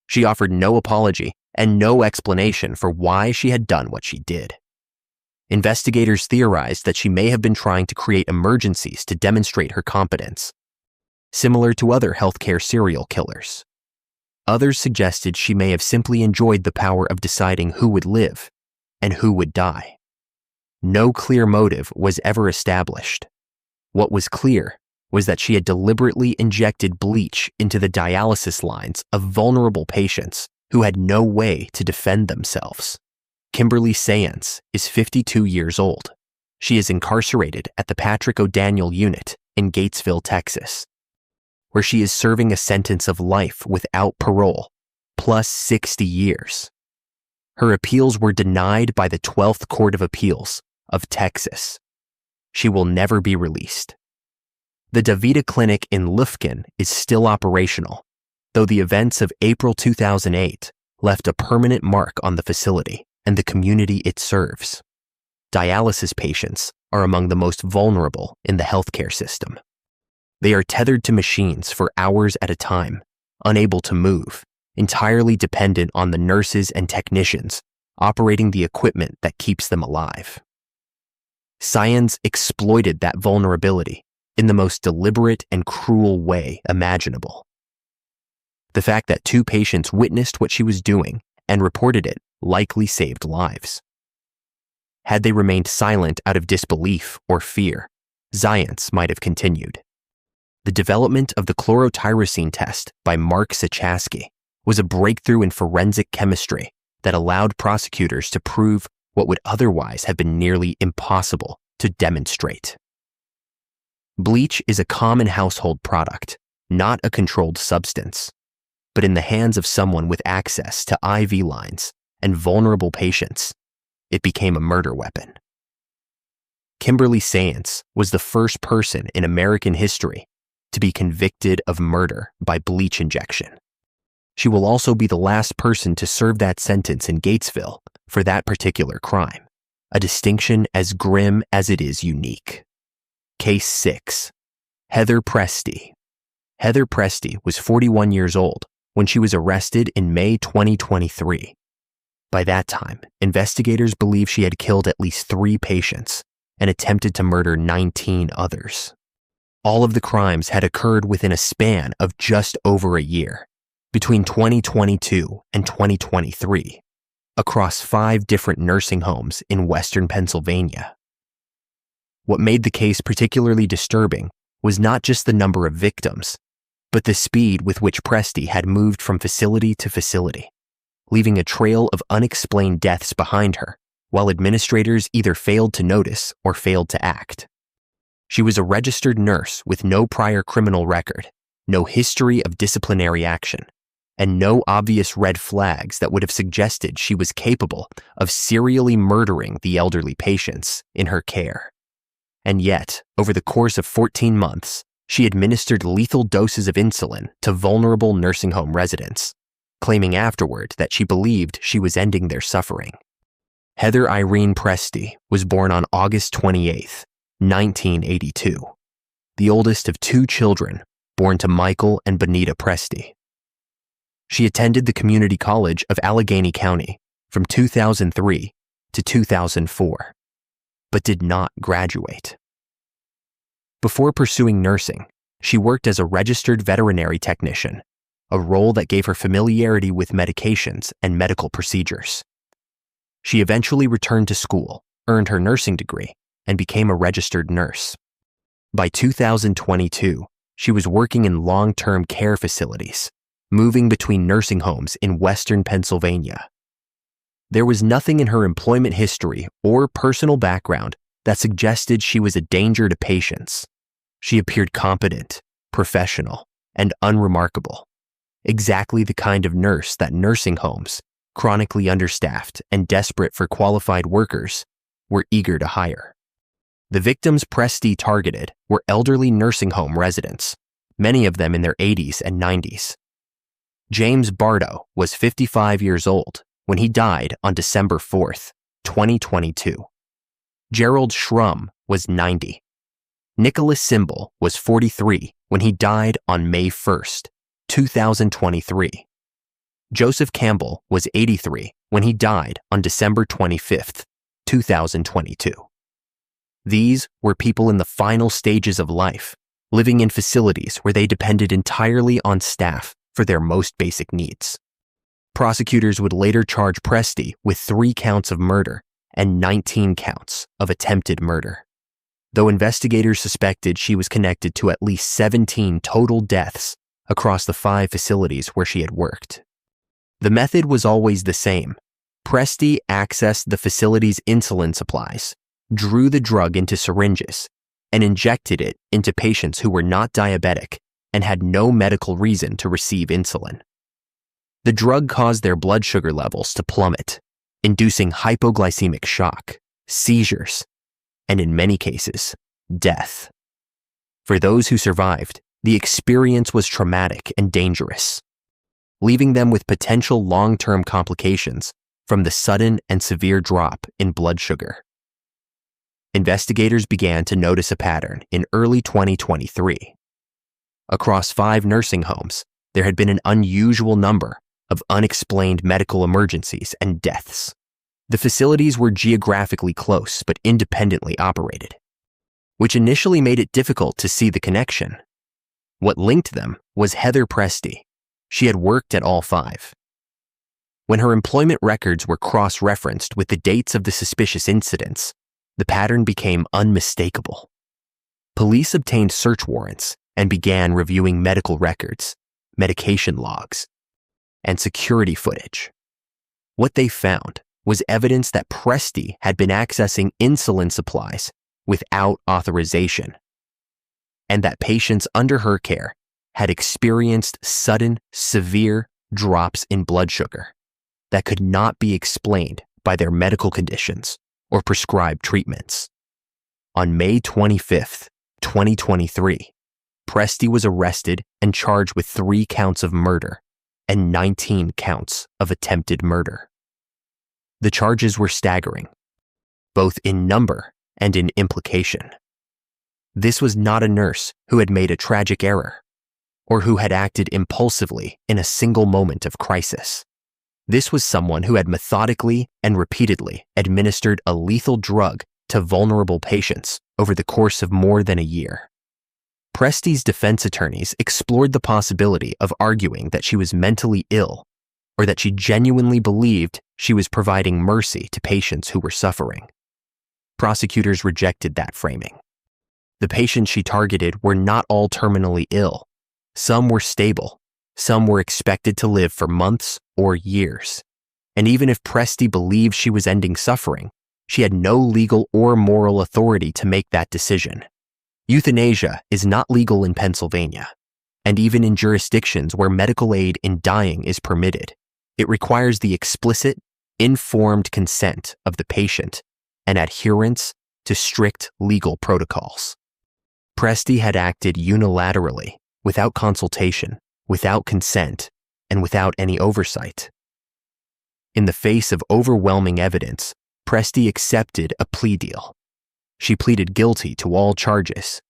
S1: She offered no apology and no explanation for why she had done what she did. Investigators theorized that she may have been trying to create emergencies to demonstrate her competence, similar to other healthcare serial killers. Others suggested she may have simply enjoyed the power of deciding who would live and who would die. No clear motive was ever established. What was clear was that she had deliberately injected bleach into the dialysis lines of vulnerable patients who had no way to defend themselves. Kimberly Sayence is 52 years old. She is incarcerated at the Patrick O'Daniel Unit in Gatesville, Texas, where she is serving a sentence of life without parole, plus 60 years. Her appeals were denied by the 12th Court of Appeals of Texas. She will never be released. The DeVita Clinic in Lufkin is still operational, though the events of April 2008 left a permanent mark on the facility and the community it serves. dialysis patients are among the most vulnerable in the healthcare system. They are tethered to machines for hours at a time, unable to move, entirely dependent on the nurses and technicians operating the equipment that keeps them alive. Science exploited that vulnerability in the most deliberate and cruel way imaginable. The fact that 2 patients witnessed what she was doing and reported it likely saved lives. Had they remained silent out of disbelief or fear, science might have continued. The development of the chlorotyrosine test by Mark Sachasky was a breakthrough in forensic chemistry that allowed prosecutors to prove what would otherwise have been nearly impossible to demonstrate. Bleach is a common household product, not a controlled substance, but in the hands of someone with access to IV lines and vulnerable patients, it became a murder weapon. Kimberly Sayance was the first person in American history to be convicted of murder by bleach injection. She will also be the last person to serve that sentence in Gatesville for that particular crime, a distinction as grim as it is unique. Case 6. Heather Presti. Heather Presti was 41 years old when she was arrested in May 2023. By that time, investigators believe she had killed at least 3 patients and attempted to murder 19 others. All of the crimes had occurred within a span of just over a year, between 2022 and 2023, across 5 different nursing homes in Western Pennsylvania. What made the case particularly disturbing was not just the number of victims, but the speed with which Presti had moved from facility to facility, leaving a trail of unexplained deaths behind her, while administrators either failed to notice or failed to act. She was a registered nurse with no prior criminal record, no history of disciplinary action, and no obvious red flags that would have suggested she was capable of serially murdering the elderly patients in her care. And yet, over the course of 14 months, she administered lethal doses of insulin to vulnerable nursing home residents, claiming afterward that she believed she was ending their suffering. Heather Irene Presti was born on August 28, 1982, the oldest of 2 children born to Michael and Benita Presti. She attended the Community College of Allegheny County from 2003 to 2004, but did not graduate. Before pursuing nursing, she worked as a registered veterinary technician, a role that gave her familiarity with medications and medical procedures. She eventually returned to school, earned her nursing degree, and became a registered nurse. By 2022, she was working in long-term care facilities, moving between nursing homes in Western Pennsylvania. There was nothing in her employment history or personal background that suggested she was a danger to patients. She appeared competent, professional, and unremarkable, exactly the kind of nurse that nursing homes, chronically understaffed and desperate for qualified workers, were eager to hire. The victims Presti targeted were elderly nursing home residents, many of them in their 80s and 90s. James Bardo was 55 years old when he died on December 4, 2022. Gerald Schrum was 90. Nicholas Simbel was 43 when he died on May 1, 2023. Joseph Campbell was 83 when he died on December 25, 2022. These were people in the final stages of life, living in facilities where they depended entirely on staff for their most basic needs. Prosecutors would later charge Presti with 3 counts of murder and 19 counts of attempted murder, though investigators suspected she was connected to at least 17 total deaths across the 5 facilities where she had worked. The method was always the same. Presti accessed the facility's insulin supplies, drew the drug into syringes, and injected it into patients who were not diabetic and had no medical reason to receive insulin. The drug caused their blood sugar levels to plummet, inducing hypoglycemic shock, seizures, and in many cases, death. For those who survived, the experience was traumatic and dangerous, leaving them with potential long-term complications from the sudden and severe drop in blood sugar. investigators began to notice a pattern in early 2023. Across 5 nursing homes, there had been an unusual number of unexplained medical emergencies and deaths. The facilities were geographically close but independently operated, which initially made it difficult to see the connection. What linked them was Heather Presti. She had worked at all 5. When her employment records were cross-referenced with the dates of the suspicious incidents, the pattern became unmistakable. Police obtained search warrants and began reviewing medical records, medication logs, and security footage. What they found was evidence that Presti had been accessing insulin supplies without authorization, and that patients under her care had experienced sudden, severe drops in blood sugar that could not be explained by their medical conditions or prescribed treatments. On May 25, 2023, Presti was arrested and charged with 3 counts of murder and 19 counts of attempted murder. The charges were staggering, both in number and in implication. This was not a nurse who had made a tragic error or who had acted impulsively in a single moment of crisis. This was someone who had methodically and repeatedly administered a lethal drug to vulnerable patients over the course of more than a year. Presti's defense attorneys explored the possibility of arguing that she was mentally ill or that she genuinely believed she was providing mercy to patients who were suffering. Prosecutors rejected that framing. The patients she targeted were not all terminally ill. Some were stable. Some were expected to live for months or years. And even if Presti believed she was ending suffering, she had no legal or moral authority to make that decision. Euthanasia is not legal in Pennsylvania, and even in jurisdictions where medical aid in dying is permitted, it requires the explicit, informed consent of the patient and adherence to strict legal protocols. Presti had acted unilaterally, without consultation, without consent, and without any oversight. In the face of overwhelming evidence, Presti accepted a plea deal. She pleaded guilty to all charges,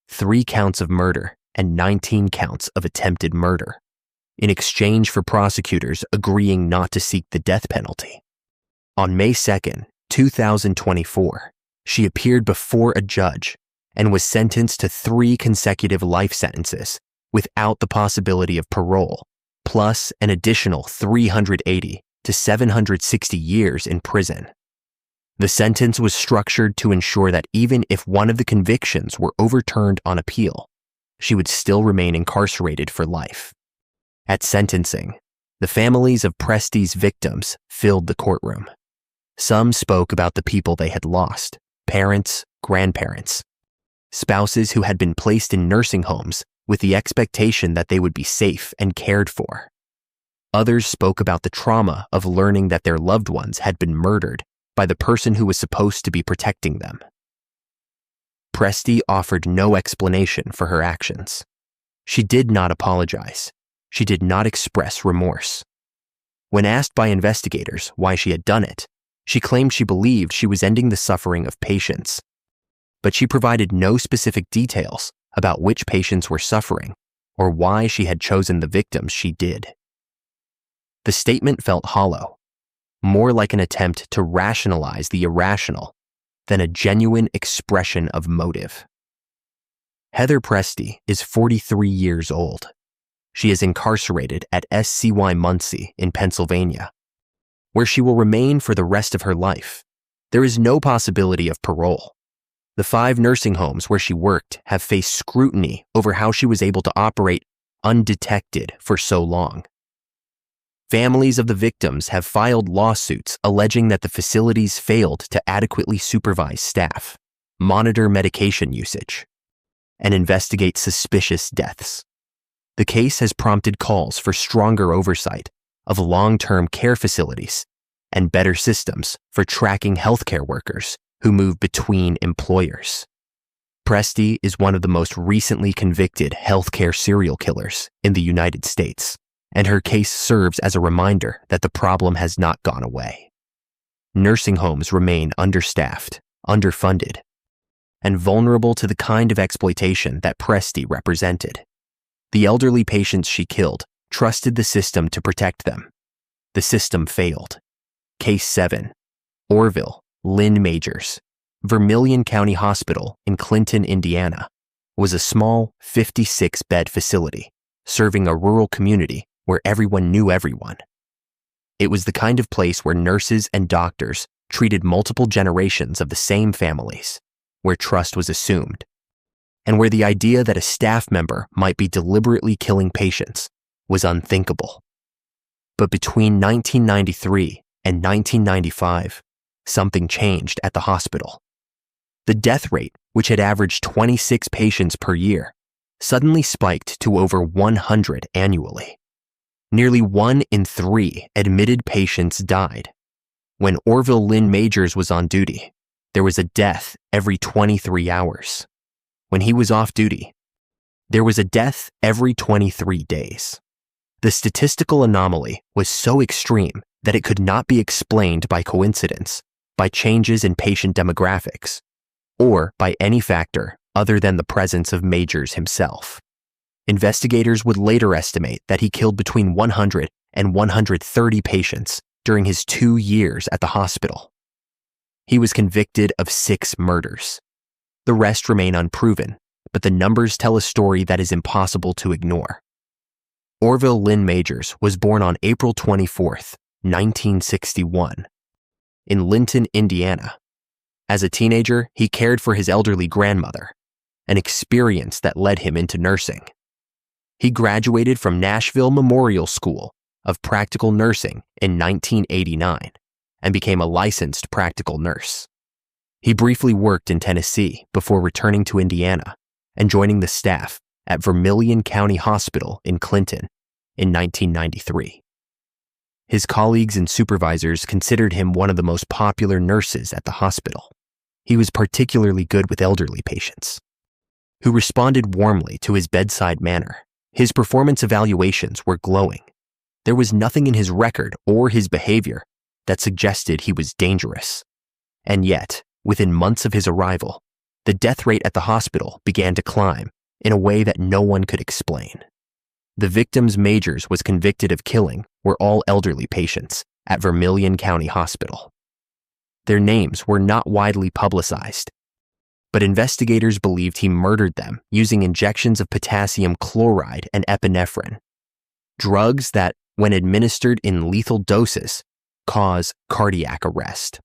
S1: 3 counts of murder and 19 counts of attempted murder, in exchange for prosecutors agreeing not to seek the death penalty. On May 2, 2024, she appeared before a judge and was sentenced to 3 consecutive life sentences without the possibility of parole, plus an additional 380 to 760 years in prison. The sentence was structured to ensure that even if one of the convictions were overturned on appeal, she would still remain incarcerated for life. At sentencing, the families of Presti's victims filled the courtroom. Some spoke about the people they had lost, parents, grandparents, spouses who had been placed in nursing homes with the expectation that they would be safe and cared for. Others spoke about the trauma of learning that their loved ones had been murdered by the person who was supposed to be protecting them. Presti offered no explanation for her actions. She did not apologize. She did not express remorse. When asked by investigators why she had done it, she claimed she believed she was ending the suffering of patients. But she provided no specific details about which patients were suffering or why she had chosen the victims she did. The statement felt hollow, more like an attempt to rationalize the irrational than a genuine expression of motive. Heather Presti is 43 years old. She is incarcerated at SCY Muncie in Pennsylvania, where she will remain for the rest of her life. There is no possibility of parole. The 5 nursing homes where she worked have faced scrutiny over how she was able to operate undetected for so long. Families of the victims have filed lawsuits alleging that the facilities failed to adequately supervise staff, monitor medication usage, and investigate suspicious deaths. The case has prompted calls for stronger oversight of long-term care facilities and better systems for tracking healthcare workers who move between employers. Presti is one of the most recently convicted healthcare serial killers in the United States, and her case serves as a reminder that the problem has not gone away. Nursing homes remain understaffed, underfunded, and vulnerable to the kind of exploitation that Presti represented. The elderly patients she killed trusted the system to protect them. The system failed. Case 7. Orville Lynn Majors, Vermilion County Hospital in Clinton, Indiana, was a small 56-bed facility serving a rural community where everyone knew everyone. It was the kind of place where nurses and doctors treated multiple generations of the same families, where trust was assumed, and where the idea that a staff member might be deliberately killing patients was unthinkable. But between 1993 and 1995, something changed at the hospital. The death rate, which had averaged 26 patients per year, suddenly spiked to over 100 annually. Nearly 1 in 3 admitted patients died. When Orville Lynn Majors was on duty, there was a death every 23 hours. When he was off duty, there was a death every 23 days. The statistical anomaly was so extreme that it could not be explained by coincidence, by changes in patient demographics, or by any factor other than the presence of Majors himself. Investigators would later estimate that he killed between 100 and 130 patients during his 2 years at the hospital. He was convicted of 6 murders. The rest remain unproven, but the numbers tell a story that is impossible to ignore. Orville Lynn Majors was born on April 24, 1961, in Linton, Indiana. As a teenager, he cared for his elderly grandmother, an experience that led him into nursing. He graduated from Nashville Memorial School of Practical Nursing in 1989 and became a licensed practical nurse. He briefly worked in Tennessee before returning to Indiana and joining the staff at Vermilion County Hospital in Clinton in 1993. His colleagues and supervisors considered him one of the most popular nurses at the hospital. He was particularly good with elderly patients, who responded warmly to his bedside manner. His performance evaluations were glowing. There was nothing in his record or his behavior that suggested he was dangerous. And yet, within months of his arrival, the death rate at the hospital began to climb in a way that no one could explain. The victims Majors was convicted of killing were all elderly patients at Vermilion County Hospital. Their names were not widely publicized, but investigators believed he murdered them using injections of potassium chloride and epinephrine, drugs that, when administered in lethal doses, cause cardiac arrest.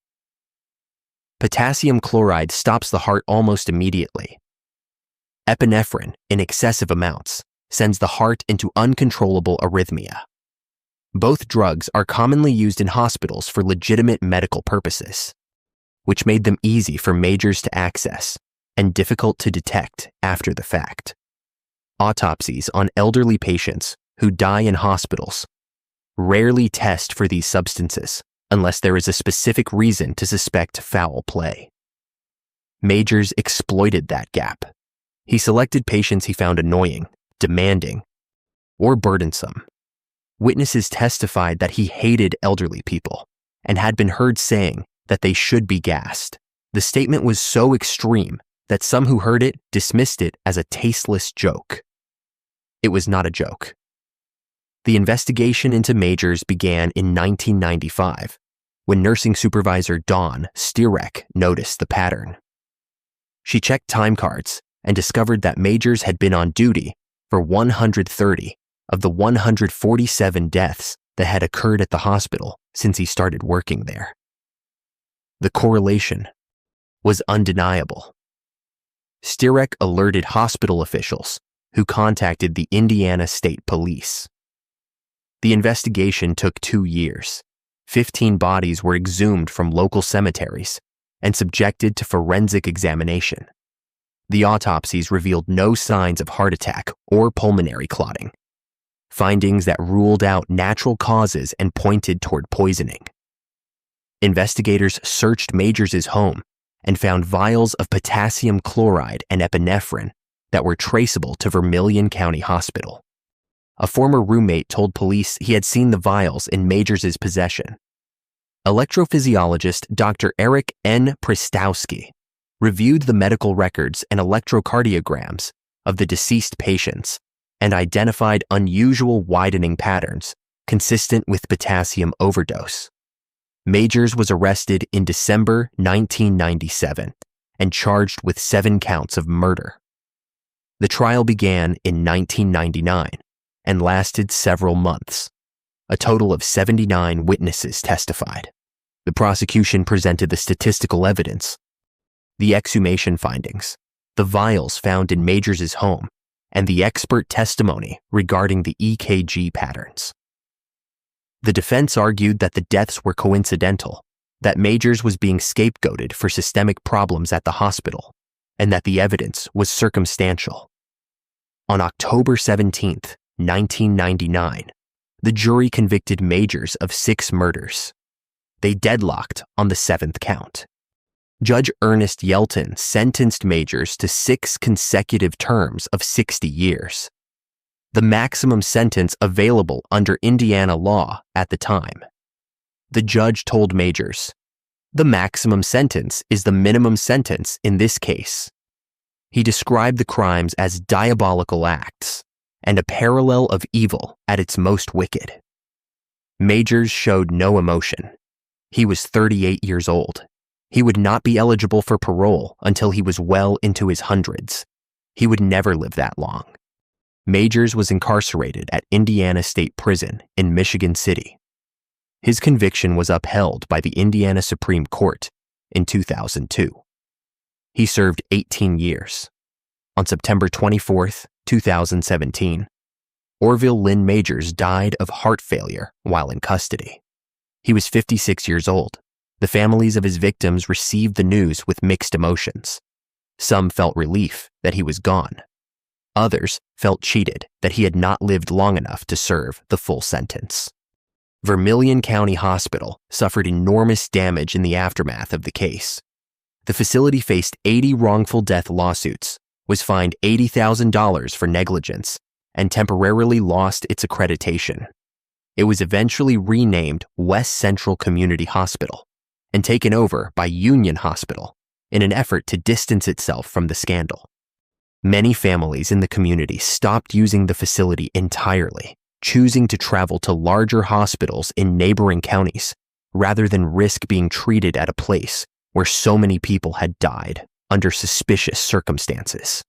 S1: Potassium chloride stops the heart almost immediately. Epinephrine, in excessive amounts, sends the heart into uncontrollable arrhythmia. Both drugs are commonly used in hospitals for legitimate medical purposes, which made them easy for Majors to access and difficult to detect after the fact. Autopsies on elderly patients who die in hospitals rarely test for these substances unless there is a specific reason to suspect foul play. Majors exploited that gap. He selected patients he found annoying, demanding, or burdensome. Witnesses testified that he hated elderly people and had been heard saying that they should be gassed. The statement was so extreme that some who heard it dismissed it as a tasteless joke. It was not a joke. The investigation into Majors began in 1995, when nursing supervisor Dawn Stierek noticed the pattern. She checked time cards and discovered that Majors had been on duty for 130 of the 147 deaths that had occurred at the hospital since he started working there. The correlation was undeniable. Stierek alerted hospital officials, who contacted the Indiana State Police. The investigation took 2 years. 15 bodies were exhumed from local cemeteries and subjected to forensic examination. The autopsies revealed no signs of heart attack or pulmonary clotting, findings that ruled out natural causes and pointed toward poisoning. Investigators searched Majors' home and found vials of potassium chloride and epinephrine that were traceable to Vermilion County Hospital. A former roommate told police he had seen the vials in Majors' possession. Electrophysiologist Dr. Eric N. Pristowski reviewed the medical records and electrocardiograms of the deceased patients and identified unusual widening patterns consistent with potassium overdose. Majors was arrested in December 1997 and charged with 7 counts of murder. The trial began in 1999 and lasted several months. A total of 79 witnesses testified. The prosecution presented the statistical evidence, the exhumation findings, the vials found in Majors' home, and the expert testimony regarding the EKG patterns. The defense argued that the deaths were coincidental, that Majors was being scapegoated for systemic problems at the hospital, and that the evidence was circumstantial. On October 17, 1999, the jury convicted Majors of 6 murders. They deadlocked on the 7th count. Judge Ernest Yelton sentenced Majors to 6 consecutive terms of 60 years, the maximum sentence available under Indiana law at the time. The judge told Majors, "The maximum sentence is the minimum sentence in this case." He described the crimes as diabolical acts and a parallel of evil at its most wicked. Majors showed no emotion. He was 38 years old. He would not be eligible for parole until he was well into his hundreds. He would never live that long. Majors was incarcerated at Indiana State Prison in Michigan City. His conviction was upheld by the Indiana Supreme Court in 2002. He served 18 years. On September 24, 2017, Orville Lynn Majors died of heart failure while in custody. He was 56 years old. The families of his victims received the news with mixed emotions. Some felt relief that he was gone. Others felt cheated that he had not lived long enough to serve the full sentence. Vermilion County Hospital suffered enormous damage in the aftermath of the case. The facility faced 80 wrongful death lawsuits, was fined $80,000 for negligence, and temporarily lost its accreditation. It was eventually renamed West Central Community Hospital and taken over by Union Hospital in an effort to distance itself from the scandal. Many families in the community stopped using the facility entirely, choosing to travel to larger hospitals in neighboring counties rather than risk being treated at a place where so many people had died under suspicious circumstances.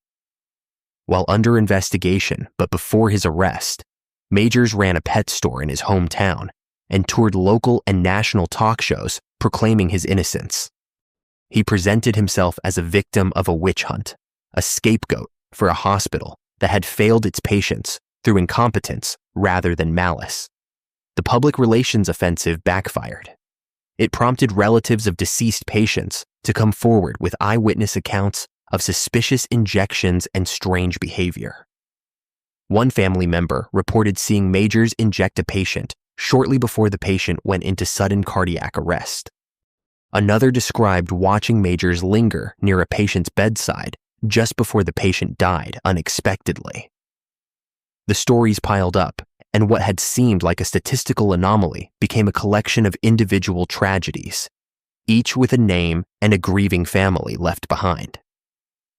S1: While under investigation, but before his arrest, Majors ran a pet store in his hometown and toured local and national talk shows proclaiming his innocence. He presented himself as a victim of a witch hunt, a scapegoat for a hospital that had failed its patients through incompetence rather than malice. The public relations offensive backfired. It prompted relatives of deceased patients to come forward with eyewitness accounts of suspicious injections and strange behavior. One family member reported seeing Majors inject a patient shortly before the patient went into sudden cardiac arrest. Another described watching Majors linger near a patient's bedside just before the patient died unexpectedly. The stories piled up, and what had seemed like a statistical anomaly became a collection of individual tragedies, each with a name and a grieving family left behind.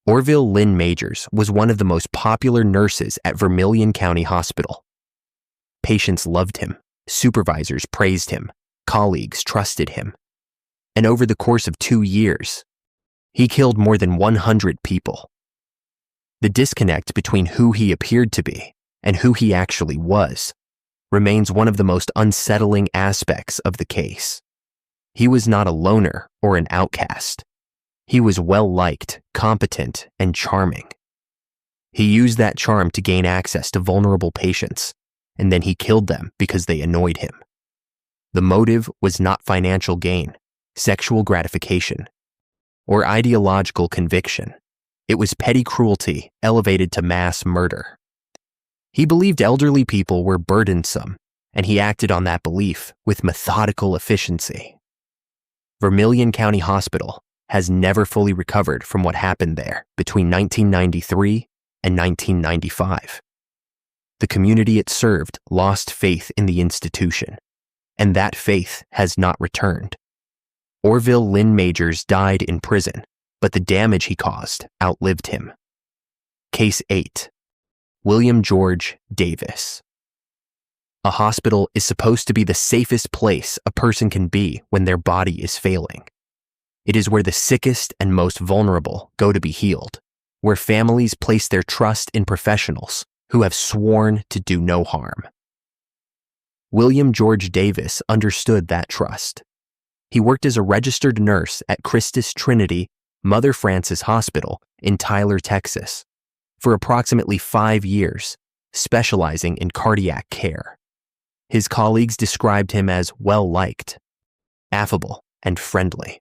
S1: Orville Lynn Majors was one of the most popular nurses at Vermilion County Hospital. Patients loved him, supervisors praised him, colleagues trusted him. And over the course of 2 years, he killed more than 100 people. The disconnect between who he appeared to be and who he actually was remains one of the most unsettling aspects of the case. He was not a loner or an outcast. He was well-liked, competent, and charming. He used that charm to gain access to vulnerable patients, and then he killed them because they annoyed him. The motive was not financial gain, sexual gratification, or ideological conviction. It was petty cruelty elevated to mass murder. He believed elderly people were burdensome, and he acted on that belief with methodical efficiency. Vermilion County Hospital has never fully recovered from what happened there between 1993 and 1995. The community it served lost faith in the institution, and that faith has not returned. Orville Lynn Majors died in prison, but the damage he caused outlived him. Case 8. William George Davis. A hospital is supposed to be the safest place a person can be when their body is failing. It is where the sickest and most vulnerable go to be healed, where families place their trust in professionals who have sworn to do no harm. William George Davis understood that trust. He worked as a registered nurse at Christus Trinity Mother Frances Hospital in Tyler, Texas, for approximately 5 years, specializing in cardiac care. His colleagues described him as well-liked, affable, and friendly.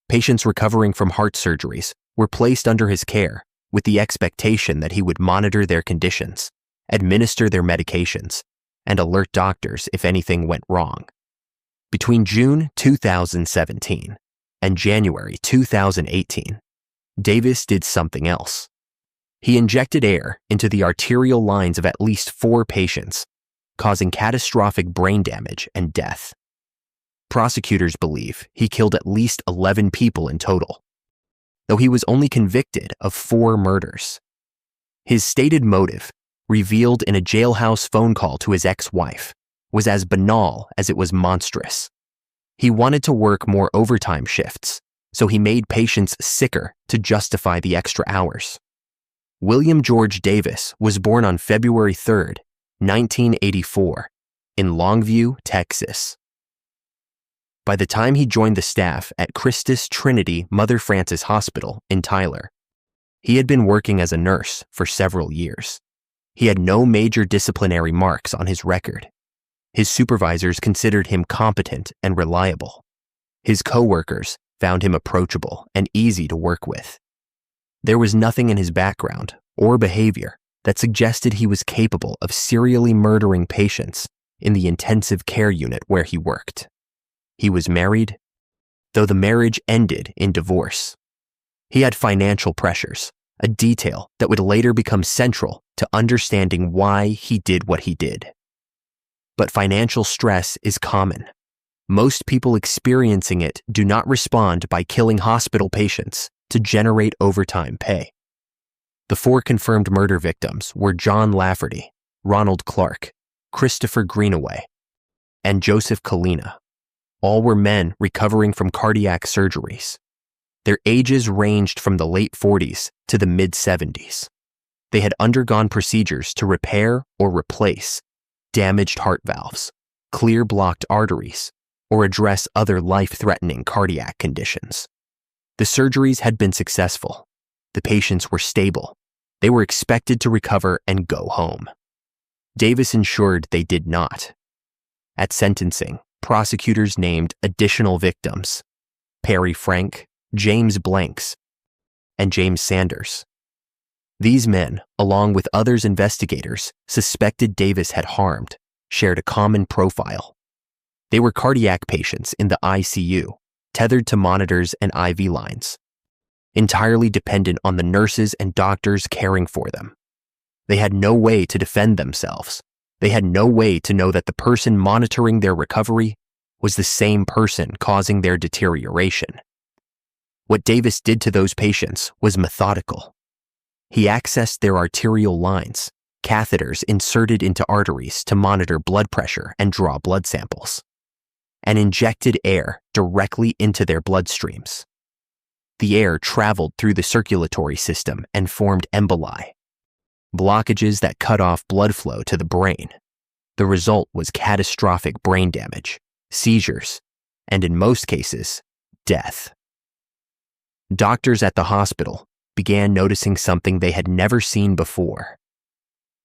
S1: Patients recovering from heart surgeries were placed under his care with the expectation that he would monitor their conditions, administer their medications, and alert doctors if anything went wrong. Between June 2017 and January 2018, Davis did something else. He injected air into the arterial lines of at least 4 patients, causing catastrophic brain damage and death. Prosecutors believe he killed at least 11 people in total, though he was only convicted of 4 murders. His stated motive, revealed in a jailhouse phone call to his ex-wife, was as banal as it was monstrous. He wanted to work more overtime shifts, so he made patients sicker to justify the extra hours. William George Davis was born on February 3, 1984, in Longview, Texas. By the time he joined the staff at Christus Trinity Mother Frances Hospital in Tyler, he had been working as a nurse for several years. He had no major disciplinary marks on his record. His supervisors considered him competent and reliable. His coworkers found him approachable and easy to work with. There was nothing in his background or behavior that suggested he was capable of serially murdering patients in the intensive care unit where he worked. He was married, though the marriage ended in divorce. He had financial pressures, a detail that would later become central to understanding why he did what he did. But financial stress is common. Most people experiencing it do not respond by killing hospital patients to generate overtime pay. The 4 confirmed murder victims were John Lafferty, Ronald Clark, Christopher Greenaway, and Joseph Kalina. All were men recovering from cardiac surgeries. Their ages ranged from the late 40s to the mid-70s. They had undergone procedures to repair or replace damaged heart valves, clear blocked arteries, or address other life-threatening cardiac conditions. The surgeries had been successful. The patients were stable. They were expected to recover and go home. Davis ensured they did not. At sentencing, prosecutors named additional victims: Perry Frank, James Blanks, and James Sanders. These men, along with others investigators suspected Davis had harmed, shared a common profile. They were cardiac patients in the ICU, tethered to monitors and IV lines, entirely dependent on the nurses and doctors caring for them. They had no way to defend themselves. They had no way to know that the person monitoring their recovery was the same person causing their deterioration. What Davis did to those patients was methodical. He accessed their arterial lines, catheters inserted into arteries to monitor blood pressure and draw blood samples, and injected air directly into their bloodstreams. The air traveled through the circulatory system and formed emboli, blockages that cut off blood flow to the brain. The result was catastrophic brain damage, seizures, and in most cases, death. Doctors at the hospital began noticing something they had never seen before.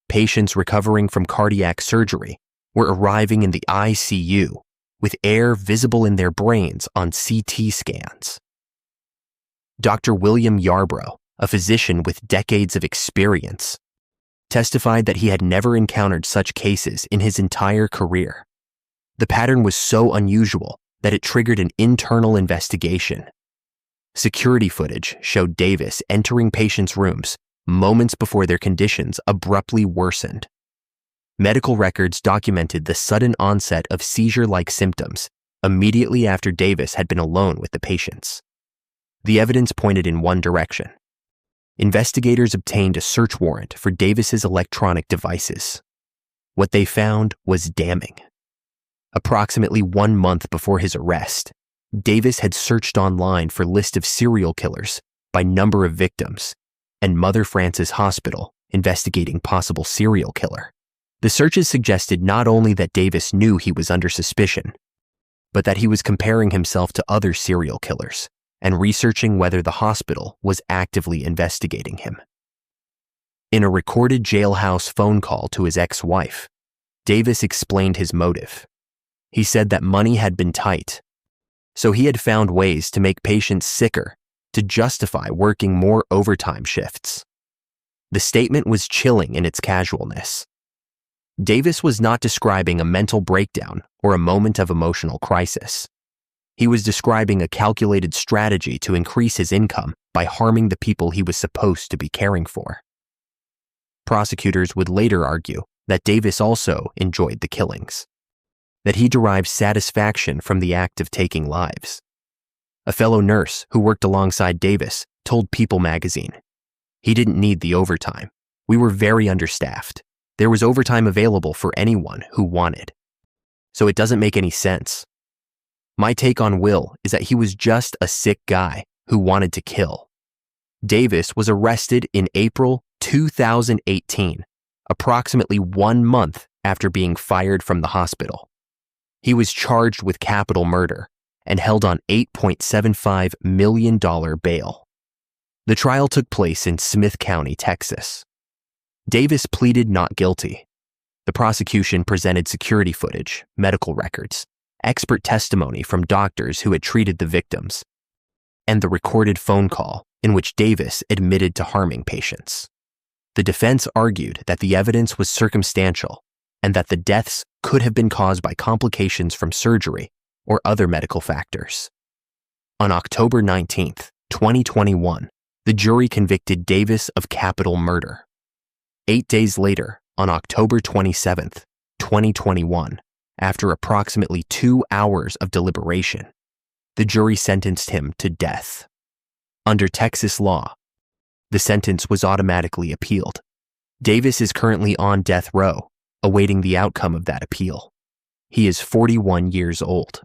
S1: Patients recovering from cardiac surgery were arriving in the ICU with air visible in their brains on CT scans. Dr. William Yarbrough, a physician with decades of experience, testified that he had never encountered such cases in his entire career. The pattern was so unusual that it triggered an internal investigation. Security footage showed Davis entering patients' rooms moments before their conditions abruptly worsened. Medical records documented the sudden onset of seizure-like symptoms immediately after Davis had been alone with the patients. The evidence pointed in one direction. Investigators obtained a search warrant for Davis's electronic devices. What they found was damning. Approximately 1 month before his arrest, Davis had searched online for a list of serial killers by number of victims and Mother Frances Hospital investigating possible serial killer. The searches suggested not only that Davis knew he was under suspicion, but that he was comparing himself to other serial killers and researching whether the hospital was actively investigating him. In a recorded jailhouse phone call to his ex-wife, Davis explained his motive. He said that money had been tight, so he had found ways to make patients sicker to justify working more overtime shifts. The statement was chilling in its casualness. Davis was not describing a mental breakdown or a moment of emotional crisis. He was describing a calculated strategy to increase his income by harming the people he was supposed to be caring for. Prosecutors would later argue that Davis also enjoyed the killings, that he derived satisfaction from the act of taking lives. A fellow nurse who worked alongside Davis told People magazine, "He didn't need the overtime. We were very understaffed. There was overtime available for anyone who wanted. So it doesn't make any sense. My take on Will is that he was just a sick guy who wanted to kill." Davis was arrested in April 2018, approximately 1 month after being fired from the hospital. He was charged with capital murder and held on $8.75 million bail. The trial took place in Smith County, Texas. Davis pleaded not guilty. The prosecution presented security footage, medical records, expert testimony from doctors who had treated the victims, and the recorded phone call in which Davis admitted to harming patients. The defense argued that the evidence was circumstantial and that the deaths could have been caused by complications from surgery or other medical factors. On October 19, 2021, the jury convicted Davis of capital murder. 8 days later, on October 27, 2021, after approximately 2 hours of deliberation, the jury sentenced him to death. Under Texas law, the sentence was automatically appealed. Davis is currently on death row, awaiting the outcome of that appeal. He is 41 years old.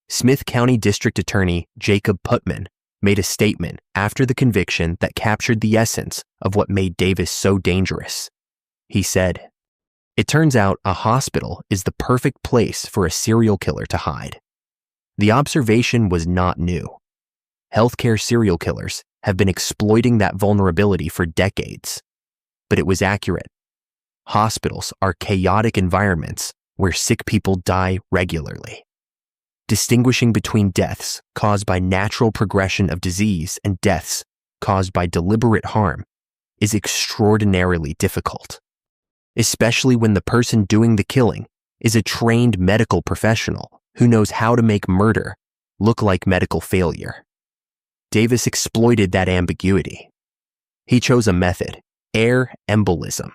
S1: Smith County District Attorney Jacob Putman made a statement after the conviction that captured the essence of what made Davis so dangerous. He said, "It turns out a hospital is the perfect place for a serial killer to hide. The observation was not new. Healthcare serial killers have been exploiting that vulnerability for decades. But it was accurate. Hospitals are chaotic environments where sick people die regularly. Distinguishing between deaths caused by natural progression of disease and deaths caused by deliberate harm is extraordinarily difficult, especially when the person doing the killing is a trained medical professional who knows how to make murder look like medical failure." Davis exploited that ambiguity. He chose a method, air embolism,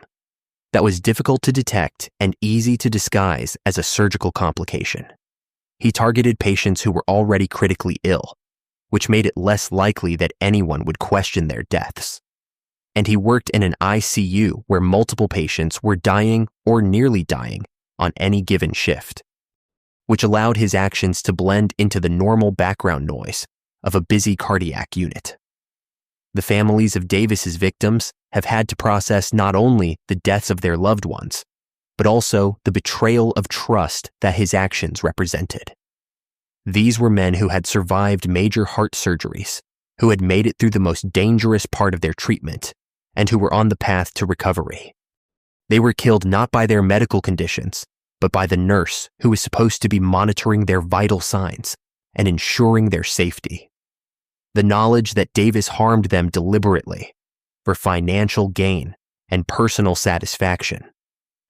S1: that was difficult to detect and easy to disguise as a surgical complication. He targeted patients who were already critically ill, which made it less likely that anyone would question their deaths. And he worked in an ICU where multiple patients were dying or nearly dying on any given shift, which allowed his actions to blend into the normal background noise of a busy cardiac unit. The families of Davis's victims have had to process not only the deaths of their loved ones, but also the betrayal of trust that his actions represented. These were men who had survived major heart surgeries, who had made it through the most dangerous part of their treatment, and who were on the path to recovery. They were killed not by their medical conditions, but by the nurse who was supposed to be monitoring their vital signs and ensuring their safety. The knowledge that Davis harmed them deliberately for financial gain and personal satisfaction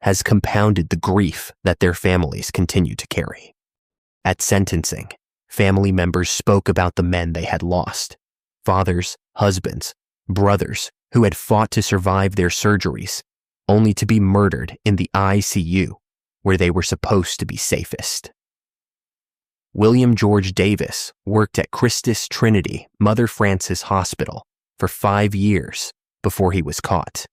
S1: has compounded the grief that their families continue to carry. At sentencing, family members spoke about the men they had lost, fathers, husbands, brothers who had fought to survive their surgeries, only to be murdered in the ICU where they were supposed to be safest. William George Davis worked at Christus Trinity Mother Frances Hospital for 5 years before he was caught.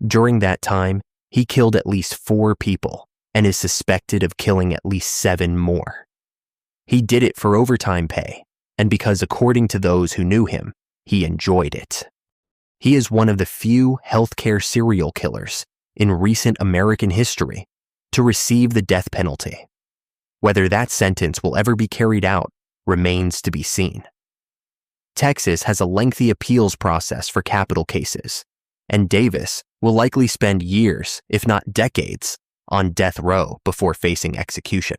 S1: During that time, he killed at least 4 people and is suspected of killing at least 7 more. He did it for overtime pay, and because according to those who knew him, he enjoyed it. He is one of the few healthcare serial killers in recent American history to receive the death penalty. Whether that sentence will ever be carried out remains to be seen. Texas has a lengthy appeals process for capital cases, and Davis will likely spend years, if not decades, on death row before facing execution.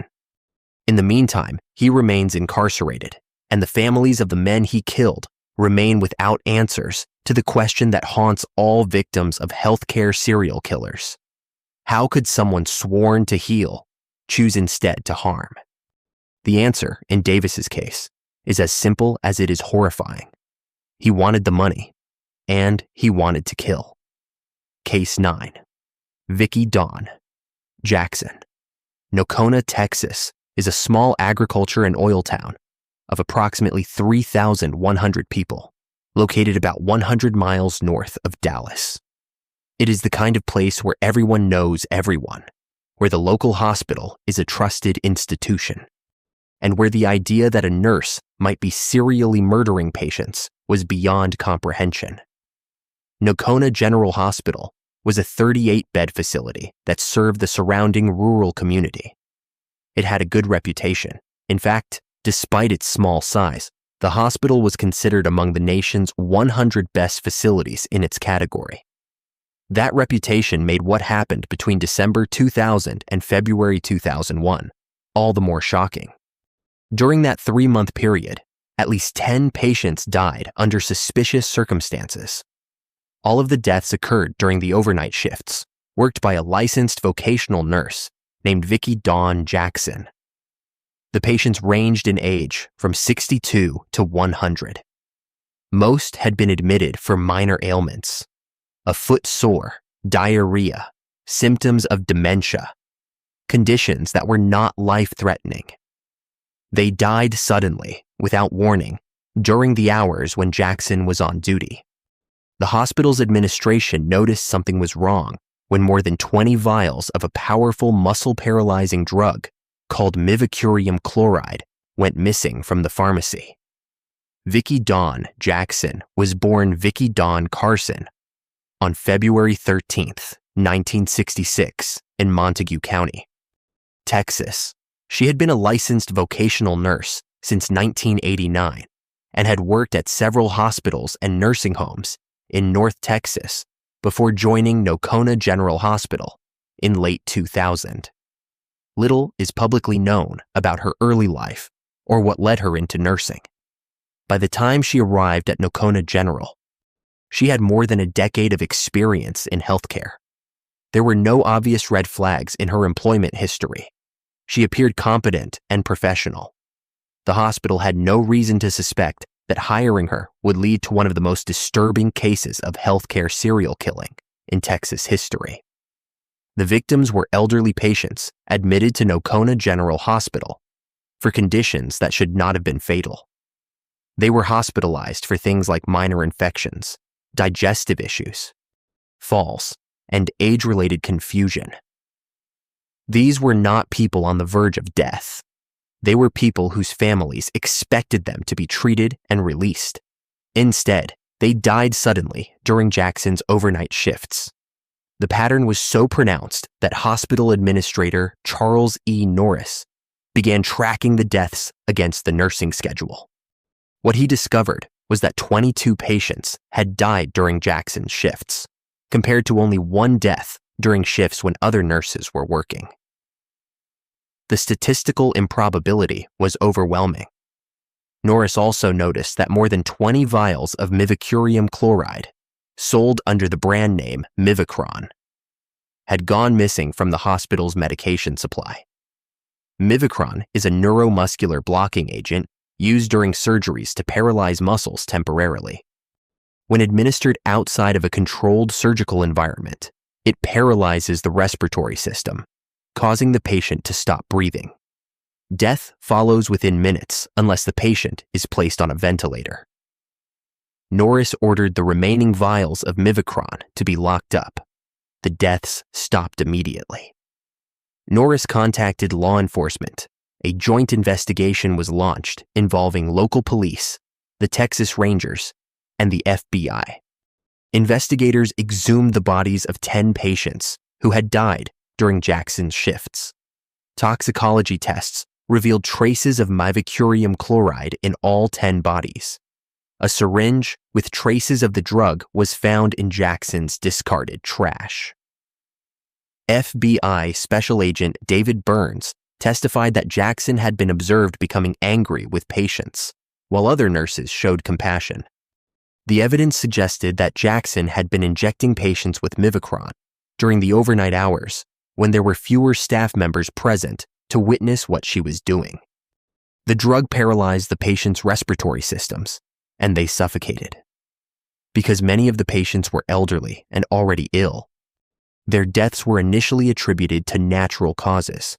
S1: In the meantime, he remains incarcerated, and the families of the men he killed remain without answers to the question that haunts all victims of healthcare serial killers. How could someone sworn to heal choose instead to harm? The answer, in Davis's case, is as simple as it is horrifying. He wanted the money, and he wanted to kill. Case 9. Vicki Dawn Jackson. Nocona, Texas, is a small agriculture and oil town of approximately 3,100 people, located about 100 miles north of Dallas. It is the kind of place where everyone knows everyone, where the local hospital is a trusted institution, and where the idea that a nurse might be serially murdering patients was beyond comprehension. Nocona General Hospital was a 38-bed facility that served the surrounding rural community. It had a good reputation. In fact, despite its small size, the hospital was considered among the nation's 100 best facilities in its category. That reputation made what happened between December 2000 and February 2001 all the more shocking. During that 3-month period, at least 10 patients died under suspicious circumstances. All of the deaths occurred during the overnight shifts, worked by a licensed vocational nurse named Vicki Dawn Jackson. The patients ranged in age from 62 to 100. Most had been admitted for minor ailments: a foot sore, diarrhea, symptoms of dementia, conditions that were not life-threatening. They died suddenly, without warning, during the hours when Jackson was on duty. The hospital's administration noticed something was wrong when more than 20 vials of a powerful muscle-paralyzing drug called mivacurium chloride went missing from the pharmacy. Vicki Dawn Jackson was born Vicki Dawn Carson on February 13, 1966, in Montague County, Texas. She had been a licensed vocational nurse since 1989 and had worked at several hospitals and nursing homes in North Texas before joining Nocona General Hospital in late 2000. Little is publicly known about her early life or what led her into nursing. By the time she arrived at Nocona General, she had more than a decade of experience in healthcare. There were no obvious red flags in her employment history. She appeared competent and professional. The hospital had no reason to suspect that hiring her would lead to one of the most disturbing cases of healthcare serial killing in Texas history. The victims were elderly patients admitted to Nocona General Hospital for conditions that should not have been fatal. They were hospitalized for things like minor infections, digestive issues, falls, and age-related confusion. These were not people on the verge of death. They were people whose families expected them to be treated and released. Instead, they died suddenly during Jackson's overnight shifts. The pattern was so pronounced that hospital administrator Charles E. Norris began tracking the deaths against the nursing schedule. What he discovered was that 22 patients had died during Jackson's shifts, compared to only 1 death during shifts when other nurses were working. The statistical improbability was overwhelming. Norris also noticed that more than 20 vials of mivacurium chloride, sold under the brand name Mivacron, had gone missing from the hospital's medication supply. Mivacron is a neuromuscular blocking agent used during surgeries to paralyze muscles temporarily. When administered outside of a controlled surgical environment, it paralyzes the respiratory system, causing the patient to stop breathing. Death follows within minutes unless the patient is placed on a ventilator. Norris ordered the remaining vials of Mivacron to be locked up. The deaths stopped immediately. Norris contacted law enforcement. A joint investigation was launched involving local police, the Texas Rangers, and the FBI. Investigators exhumed the bodies of 10 patients who had died during Jackson's shifts. Toxicology tests revealed traces of mivacurium chloride in all 10 bodies. A syringe with traces of the drug was found in Jackson's discarded trash. FBI Special Agent David Burns testified that Jackson had been observed becoming angry with patients, while other nurses showed compassion. The evidence suggested that Jackson had been injecting patients with Mivacron during the overnight hours when there were fewer staff members present to witness what she was doing. The drug paralyzed the patients' respiratory systems, and they suffocated. Because many of the patients were elderly and already ill, their deaths were initially attributed to natural causes.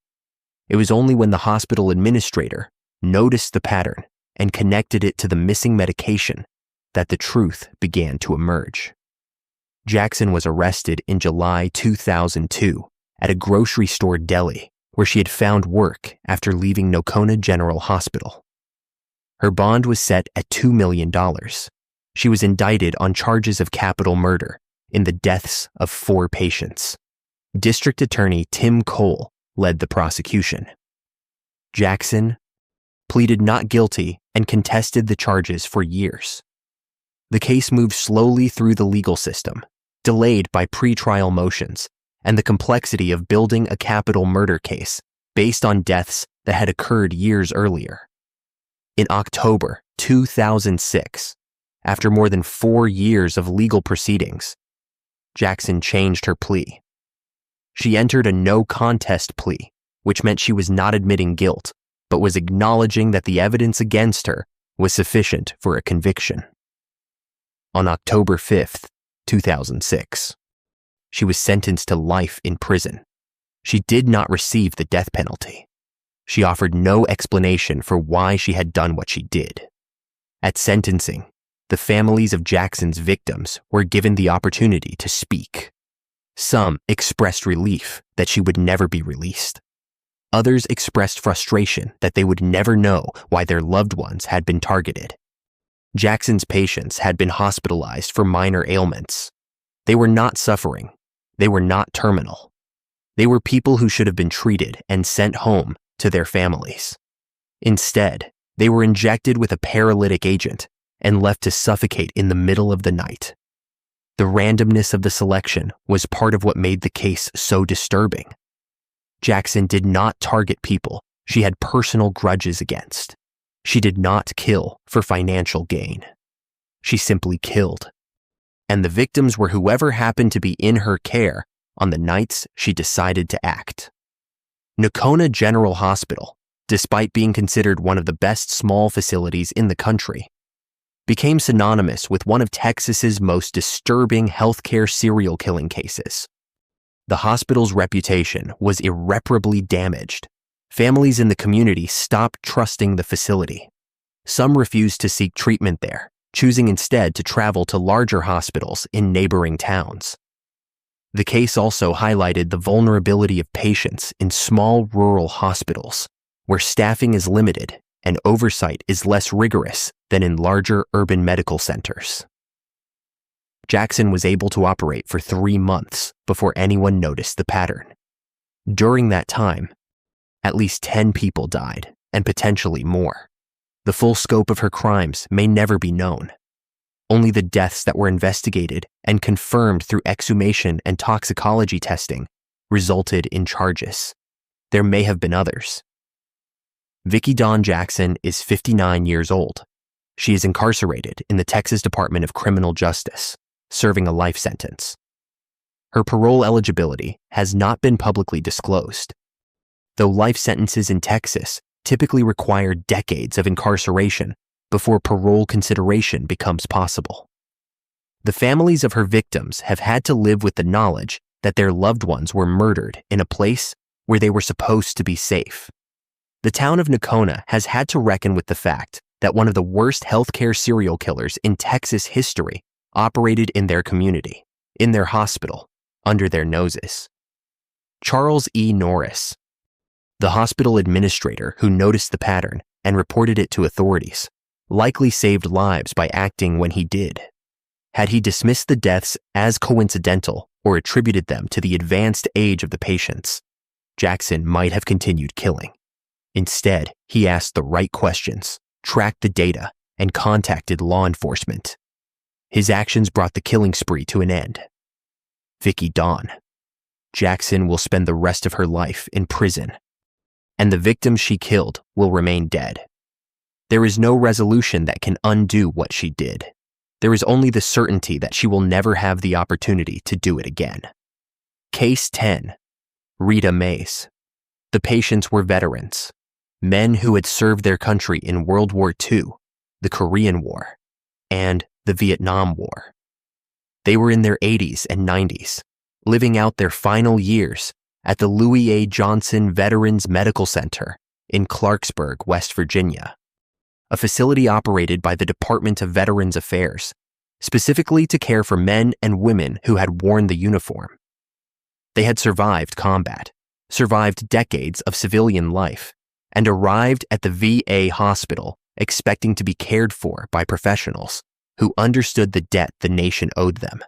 S1: It was only when the hospital administrator noticed the pattern and connected it to the missing medication that the truth began to emerge. Jackson was arrested in July 2002 at a grocery store deli where she had found work after leaving Nocona General Hospital. Her bond was set at $2 million. She was indicted on charges of capital murder in the deaths of 4 patients. District Attorney Tim Cole led the prosecution. Jackson pleaded not guilty and contested the charges for years. The case moved slowly through the legal system, delayed by pretrial motions and the complexity of building a capital murder case based on deaths that had occurred years earlier. In October 2006, after more than 4 years of legal proceedings, Jackson changed her plea. She entered a no-contest plea, which meant she was not admitting guilt, but was acknowledging that the evidence against her was sufficient for a conviction. On October 5th, 2006, she was sentenced to life in prison. She did not receive the death penalty. She offered no explanation for why she had done what she did. At sentencing, the families of Jackson's victims were given the opportunity to speak. Some expressed relief that she would never be released. Others expressed frustration that they would never know why their loved ones had been targeted. Jackson's patients had been hospitalized for minor ailments. They were not suffering. They were not terminal. They were people who should have been treated and sent home to their families. Instead, they were injected with a paralytic agent and left to suffocate in the middle of the night. The randomness of the selection was part of what made the case so disturbing. Jackson did not target people she had personal grudges against. She did not kill for financial gain. She simply killed. And the victims were whoever happened to be in her care on the nights she decided to act. Nocona General Hospital, despite being considered one of the best small facilities in the country, became synonymous with one of Texas's most disturbing healthcare serial killing cases. The hospital's reputation was irreparably damaged. Families in the community stopped trusting the facility. Some refused to seek treatment there, choosing instead to travel to larger hospitals in neighboring towns. The case also highlighted the vulnerability of patients in small rural hospitals, where staffing is limited and oversight is less rigorous than in larger urban medical centers. Jackson was able to operate for 3 months before anyone noticed the pattern. During that time, at least 10 people died, and potentially more. The full scope of her crimes may never be known. Only the deaths that were investigated and confirmed through exhumation and toxicology testing resulted in charges. There may have been others. Vicki Dawn Jackson is 59 years old. She is incarcerated in the Texas Department of Criminal Justice, serving a life sentence. Her parole eligibility has not been publicly disclosed. Though life sentences in Texas typically require decades of incarceration before parole consideration becomes possible. The families of her victims have had to live with the knowledge that their loved ones were murdered in a place where they were supposed to be safe. The town of Nocona has had to reckon with the fact that one of the worst healthcare serial killers in Texas history operated in their community, in their hospital, under their noses. Charles E. Norris, the hospital administrator who noticed the pattern and reported it to authorities, likely saved lives by acting when he did. Had he dismissed the deaths as coincidental or attributed them to the advanced age of the patients, Jackson might have continued killing. Instead, he asked the right questions, tracked the data, and contacted law enforcement. His actions brought the killing spree to an end. Vicki Dawn. Jackson will spend the rest of her life in prison, and the victims she killed will remain dead. There is no resolution that can undo what she did. There is only the certainty that she will never have the opportunity to do it again. Case 10. Rita Mays. The patients were veterans, men who had served their country in World War II, the Korean War, and the Vietnam War. They were in their 80s and 90s, living out their final years at the Louis A. Johnson Veterans Medical Center in Clarksburg, West Virginia, a facility operated by the Department of Veterans Affairs, specifically to care for men and women who had worn the uniform. They had survived combat, survived decades of civilian life, and arrived at the VA hospital expecting to be cared for by professionals who understood the debt the nation owed them.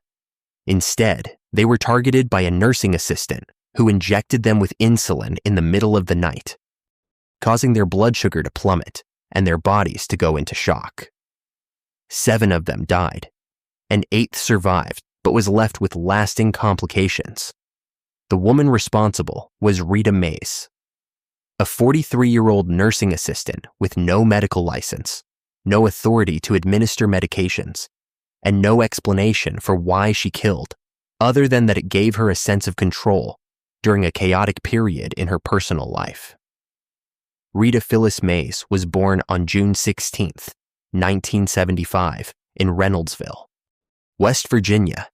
S1: Instead, they were targeted by a nursing assistant who injected them with insulin in the middle of the night, causing their blood sugar to plummet and their bodies to go into shock. 7 of them died. An 8th survived, but was left with lasting complications. The woman responsible was Rita Mays, a 43-year-old nursing assistant with no medical license, no authority to administer medications, and no explanation for why she killed, other than that it gave her a sense of control during a chaotic period in her personal life. Rita Phyllis Mays was born on June 16, 1975, in Reynoldsville, West Virginia.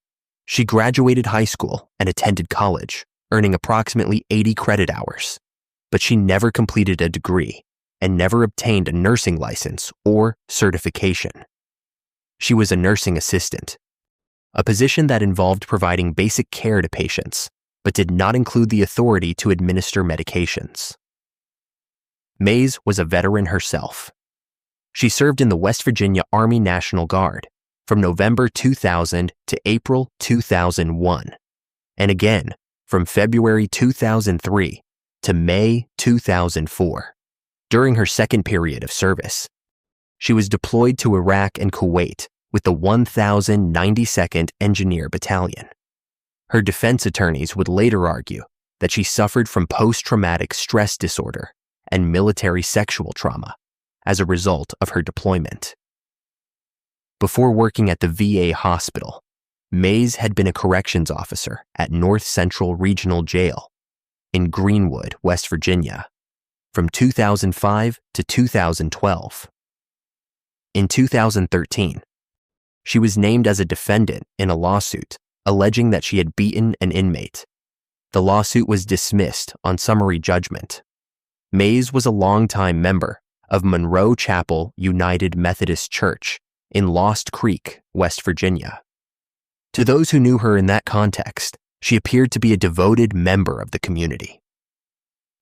S1: She graduated high school and attended college, earning approximately 80 credit hours, but she never completed a degree and never obtained a nursing license or certification. She was a nursing assistant, a position that involved providing basic care to patients, but did not include the authority to administer medications. Mays was a veteran herself. She served in the West Virginia Army National Guard from November 2000 to April 2001, and again from February 2003 to May 2004. During her second period of service, she was deployed to Iraq and Kuwait with the 1092nd Engineer Battalion. Her defense attorneys would later argue that she suffered from post-traumatic stress disorder and military sexual trauma as a result of her deployment. Before working at the VA hospital, Mays had been a corrections officer at North Central Regional Jail in Greenwood, West Virginia, from 2005 to 2012. In 2013, she was named as a defendant in a lawsuit alleging that she had beaten an inmate. The lawsuit was dismissed on summary judgment. Mays was a longtime member of Monroe Chapel United Methodist Church in Lost Creek, West Virginia. To those who knew her in that context, she appeared to be a devoted member of the community.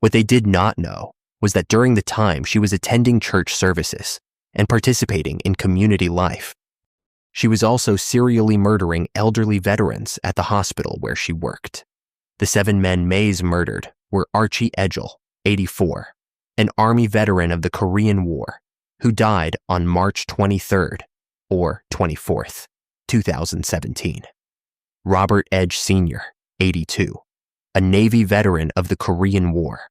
S1: What they did not know was that during the time she was attending church services and participating in community life, she was also serially murdering elderly veterans at the hospital where she worked. The 7 men Mays murdered were Archie Edgell, 84, an Army veteran of the Korean War, who died on March 23rd or 24th, 2017. Robert Edge Sr., 82, a Navy veteran of the Korean War,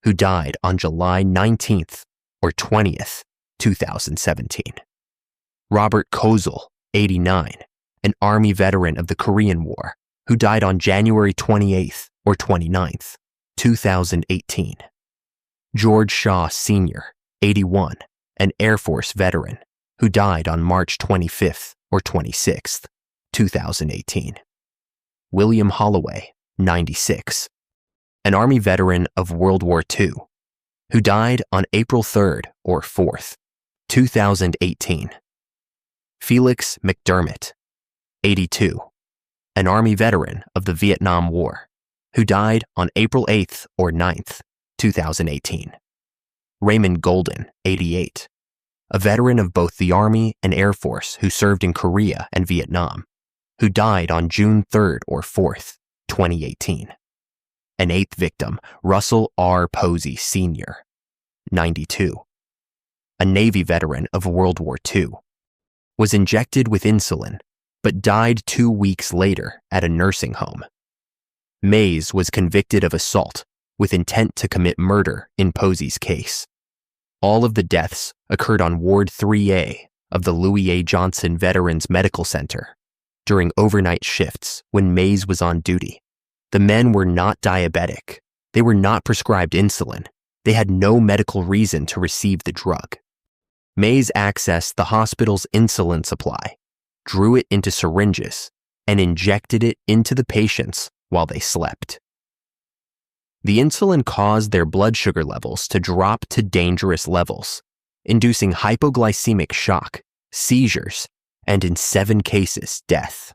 S1: who died on July 19th or 20th, 2017. Robert Kozel, 89, an Army veteran of the Korean War, who died on January 28th or 29th, 2018. George Shaw Sr., 81, an Air Force veteran, who died on March 25th or 26th, 2018. William Holloway, 96, an Army veteran of World War II, who died on April 3rd or 4th, 2018. Felix McDermott, 82, an Army veteran of the Vietnam War, who died on April 8th or 9th, 2018. Raymond Golden, 88, a veteran of both the Army and Air Force who served in Korea and Vietnam, who died on June 3rd or 4th, 2018. An 8th victim, Russell R. Posey Sr., 92, a Navy veteran of World War II, was injected with insulin but died 2 weeks later at a nursing home. Mays was convicted of assault with intent to commit murder in Posey's case. All of the deaths occurred on Ward 3A of the Louis A. Johnson Veterans Medical Center during overnight shifts when Mays was on duty. The men were not diabetic. They were not prescribed insulin. They had no medical reason to receive the drug. Mays accessed the hospital's insulin supply, drew it into syringes, and injected it into the patients while they slept. The insulin caused their blood sugar levels to drop to dangerous levels, inducing hypoglycemic shock, seizures, and in 7 cases, death.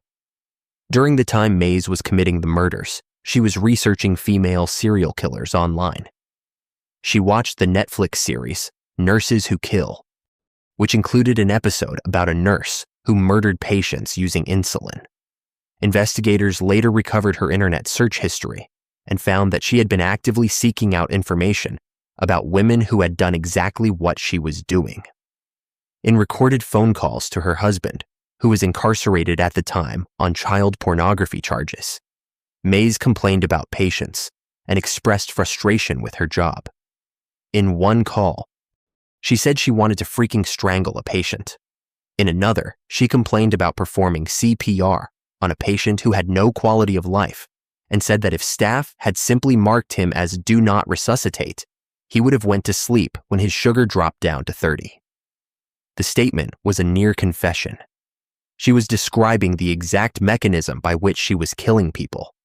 S1: During the time Mays was committing the murders, she was researching female serial killers online. She watched the Netflix series, Nurses Who Kill, which included an episode about a nurse who murdered patients using insulin. Investigators later recovered her internet search history and found that she had been actively seeking out information about women who had done exactly what she was doing. In recorded phone calls to her husband, who was incarcerated at the time on child pornography charges, Mays complained about patients and expressed frustration with her job. In one call, she said she wanted to freaking strangle a patient. In another, she complained about performing CPR on a patient who had no quality of life and said that if staff had simply marked him as "do not resuscitate," he would have went to sleep when his sugar dropped down to 30. The statement was a near confession. She was describing the exact mechanism by which she was killing people,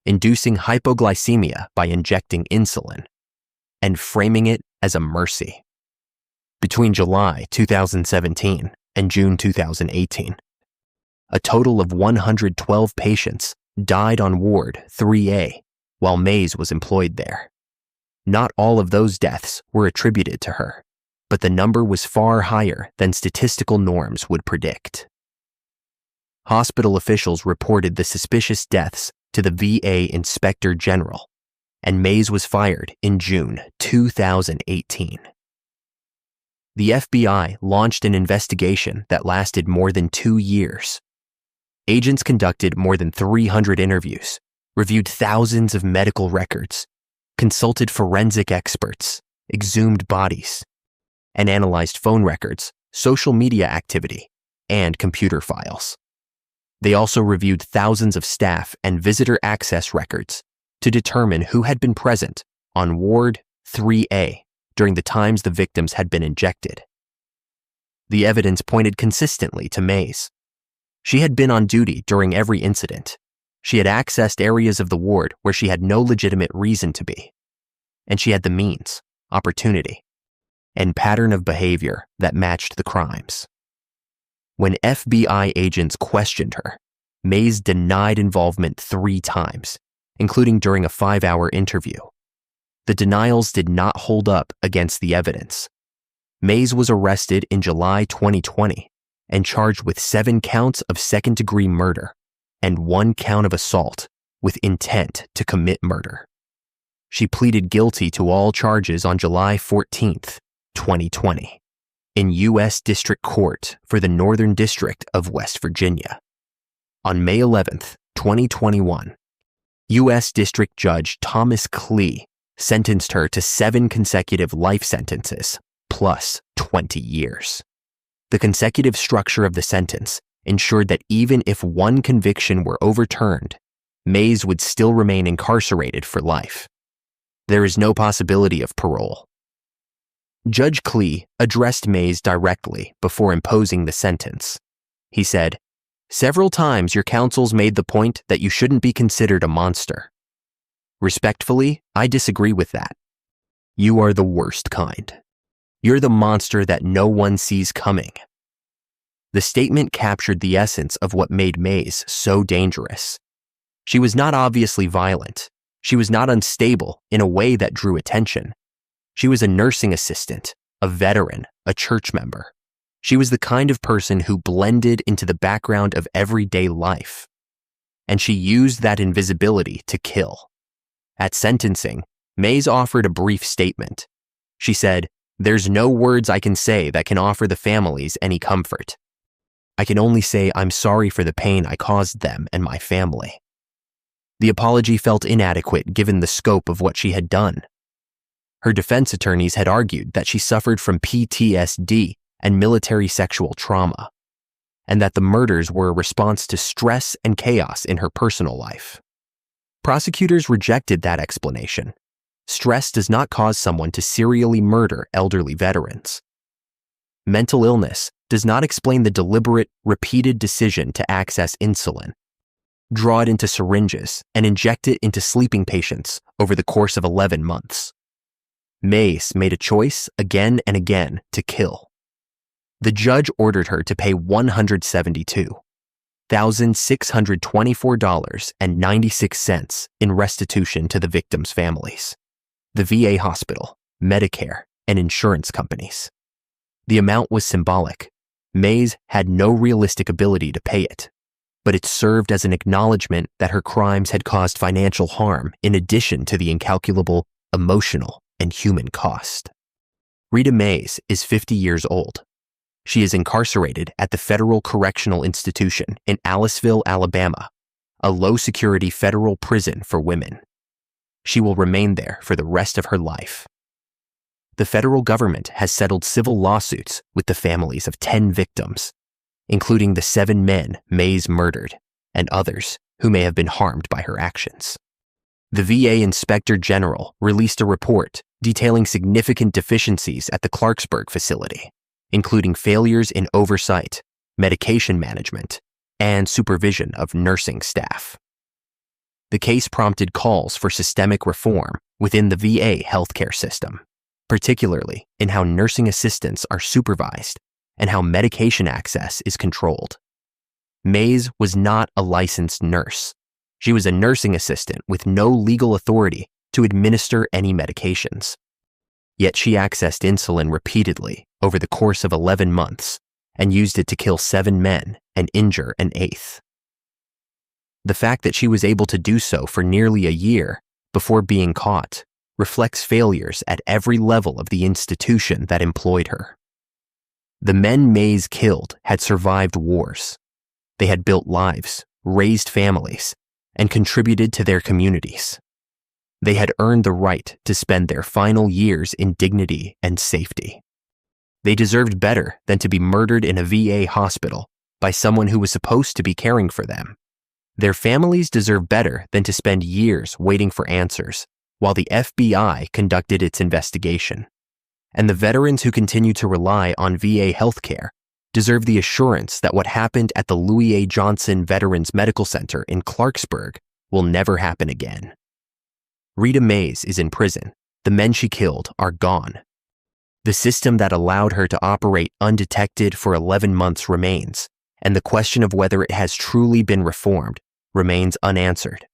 S1: inducing hypoglycemia by injecting insulin, and framing it as a mercy. Between July 2017 and June 2018, a total of 112 patients died on Ward 3A while Mays was employed there. Not all of those deaths were attributed to her, but the number was far higher than statistical norms would predict. Hospital officials reported the suspicious deaths to the VA Inspector General, and Mays was fired in June 2018. The FBI launched an investigation that lasted more than 2 years. Agents conducted more than 300 interviews, reviewed thousands of medical records, consulted forensic experts, exhumed bodies, and analyzed phone records, social media activity, and computer files. They also reviewed thousands of staff and visitor access records to determine who had been present on Ward 3A during the times the victims had been injected. The evidence pointed consistently to Mays. She had been on duty during every incident. She had accessed areas of the ward where she had no legitimate reason to be. And she had the means, opportunity, and pattern of behavior that matched the crimes. When FBI agents questioned her, Mays denied involvement 3 times, including during a 5-hour interview. The denials did not hold up against the evidence. Mays was arrested in July 2020 and charged with 7 counts of second-degree murder and 1 count of assault with intent to commit murder. She pleaded guilty to all charges on July 14, 2020, in U.S. District Court for the Northern District of West Virginia. On May 11, 2021, U.S. District Judge Thomas Klee sentenced her to 7 consecutive life sentences, plus 20 years. The consecutive structure of the sentence ensured that even if 1 conviction were overturned, Mays would still remain incarcerated for life. There is no possibility of parole. Judge Klee addressed Mays directly before imposing the sentence. He said, "Several times your counsels made the point that you shouldn't be considered a monster. Respectfully, I disagree with that. You are the worst kind. You're the monster that no one sees coming. The statement captured the essence of what made Mays so dangerous. She was not obviously violent. She was not unstable in a way that drew attention. She was a nursing assistant, a veteran, a church member. She was the kind of person who blended into the background of everyday life. And she used that invisibility to kill. At sentencing, Mays offered a brief statement. She said, "There's no words I can say that can offer the families any comfort. I can only say I'm sorry for the pain I caused them and my family." The apology felt inadequate given the scope of what she had done. Her defense attorneys had argued that she suffered from PTSD and military sexual trauma, and that the murders were a response to stress and chaos in her personal life. Prosecutors rejected that explanation. Stress does not cause someone to serially murder elderly veterans. Mental illness does not explain the deliberate, repeated decision to access insulin, draw it into syringes, and inject it into sleeping patients over the course of 11 months. Mays made a choice again and again to kill. The judge ordered her to pay $172,624.96 in restitution to the victims' families, the VA hospital, Medicare, and insurance companies. The amount was symbolic. Mays had no realistic ability to pay it, but it served as an acknowledgement that her crimes had caused financial harm in addition to the incalculable emotional and human cost. Rita Mays is 50 years old. She is incarcerated at the Federal Correctional Institution in Aliceville, Alabama, a low-security federal prison for women. She will remain there for the rest of her life. The federal government has settled civil lawsuits with the families of 10 victims, including the 7 men Mays murdered and others who may have been harmed by her actions. The VA Inspector General released a report detailing significant deficiencies at the Clarksburg facility, including failures in oversight, medication management, and supervision of nursing staff. The case prompted calls for systemic reform within the VA healthcare system, particularly in how nursing assistants are supervised and how medication access is controlled. Mays was not a licensed nurse. She was a nursing assistant with no legal authority to administer any medications. Yet she accessed insulin repeatedly over the course of 11 months and used it to kill 7 men and injure an 8th. The fact that she was able to do so for nearly a year before being caught reflects failures at every level of the institution that employed her. The men Mays killed had survived wars. They had built lives, raised families, and contributed to their communities. They had earned the right to spend their final years in dignity and safety. They deserved better than to be murdered in a VA hospital by someone who was supposed to be caring for them. Their families deserve better than to spend years waiting for answers while the FBI conducted its investigation. And the veterans who continue to rely on VA healthcare deserve the assurance that what happened at the Louis A. Johnson Veterans Medical Center in Clarksburg will never happen again. Rita Mays is in prison. The men she killed are gone. The system that allowed her to operate undetected for 11 months remains, and the question of whether it has truly been reformed remains unanswered.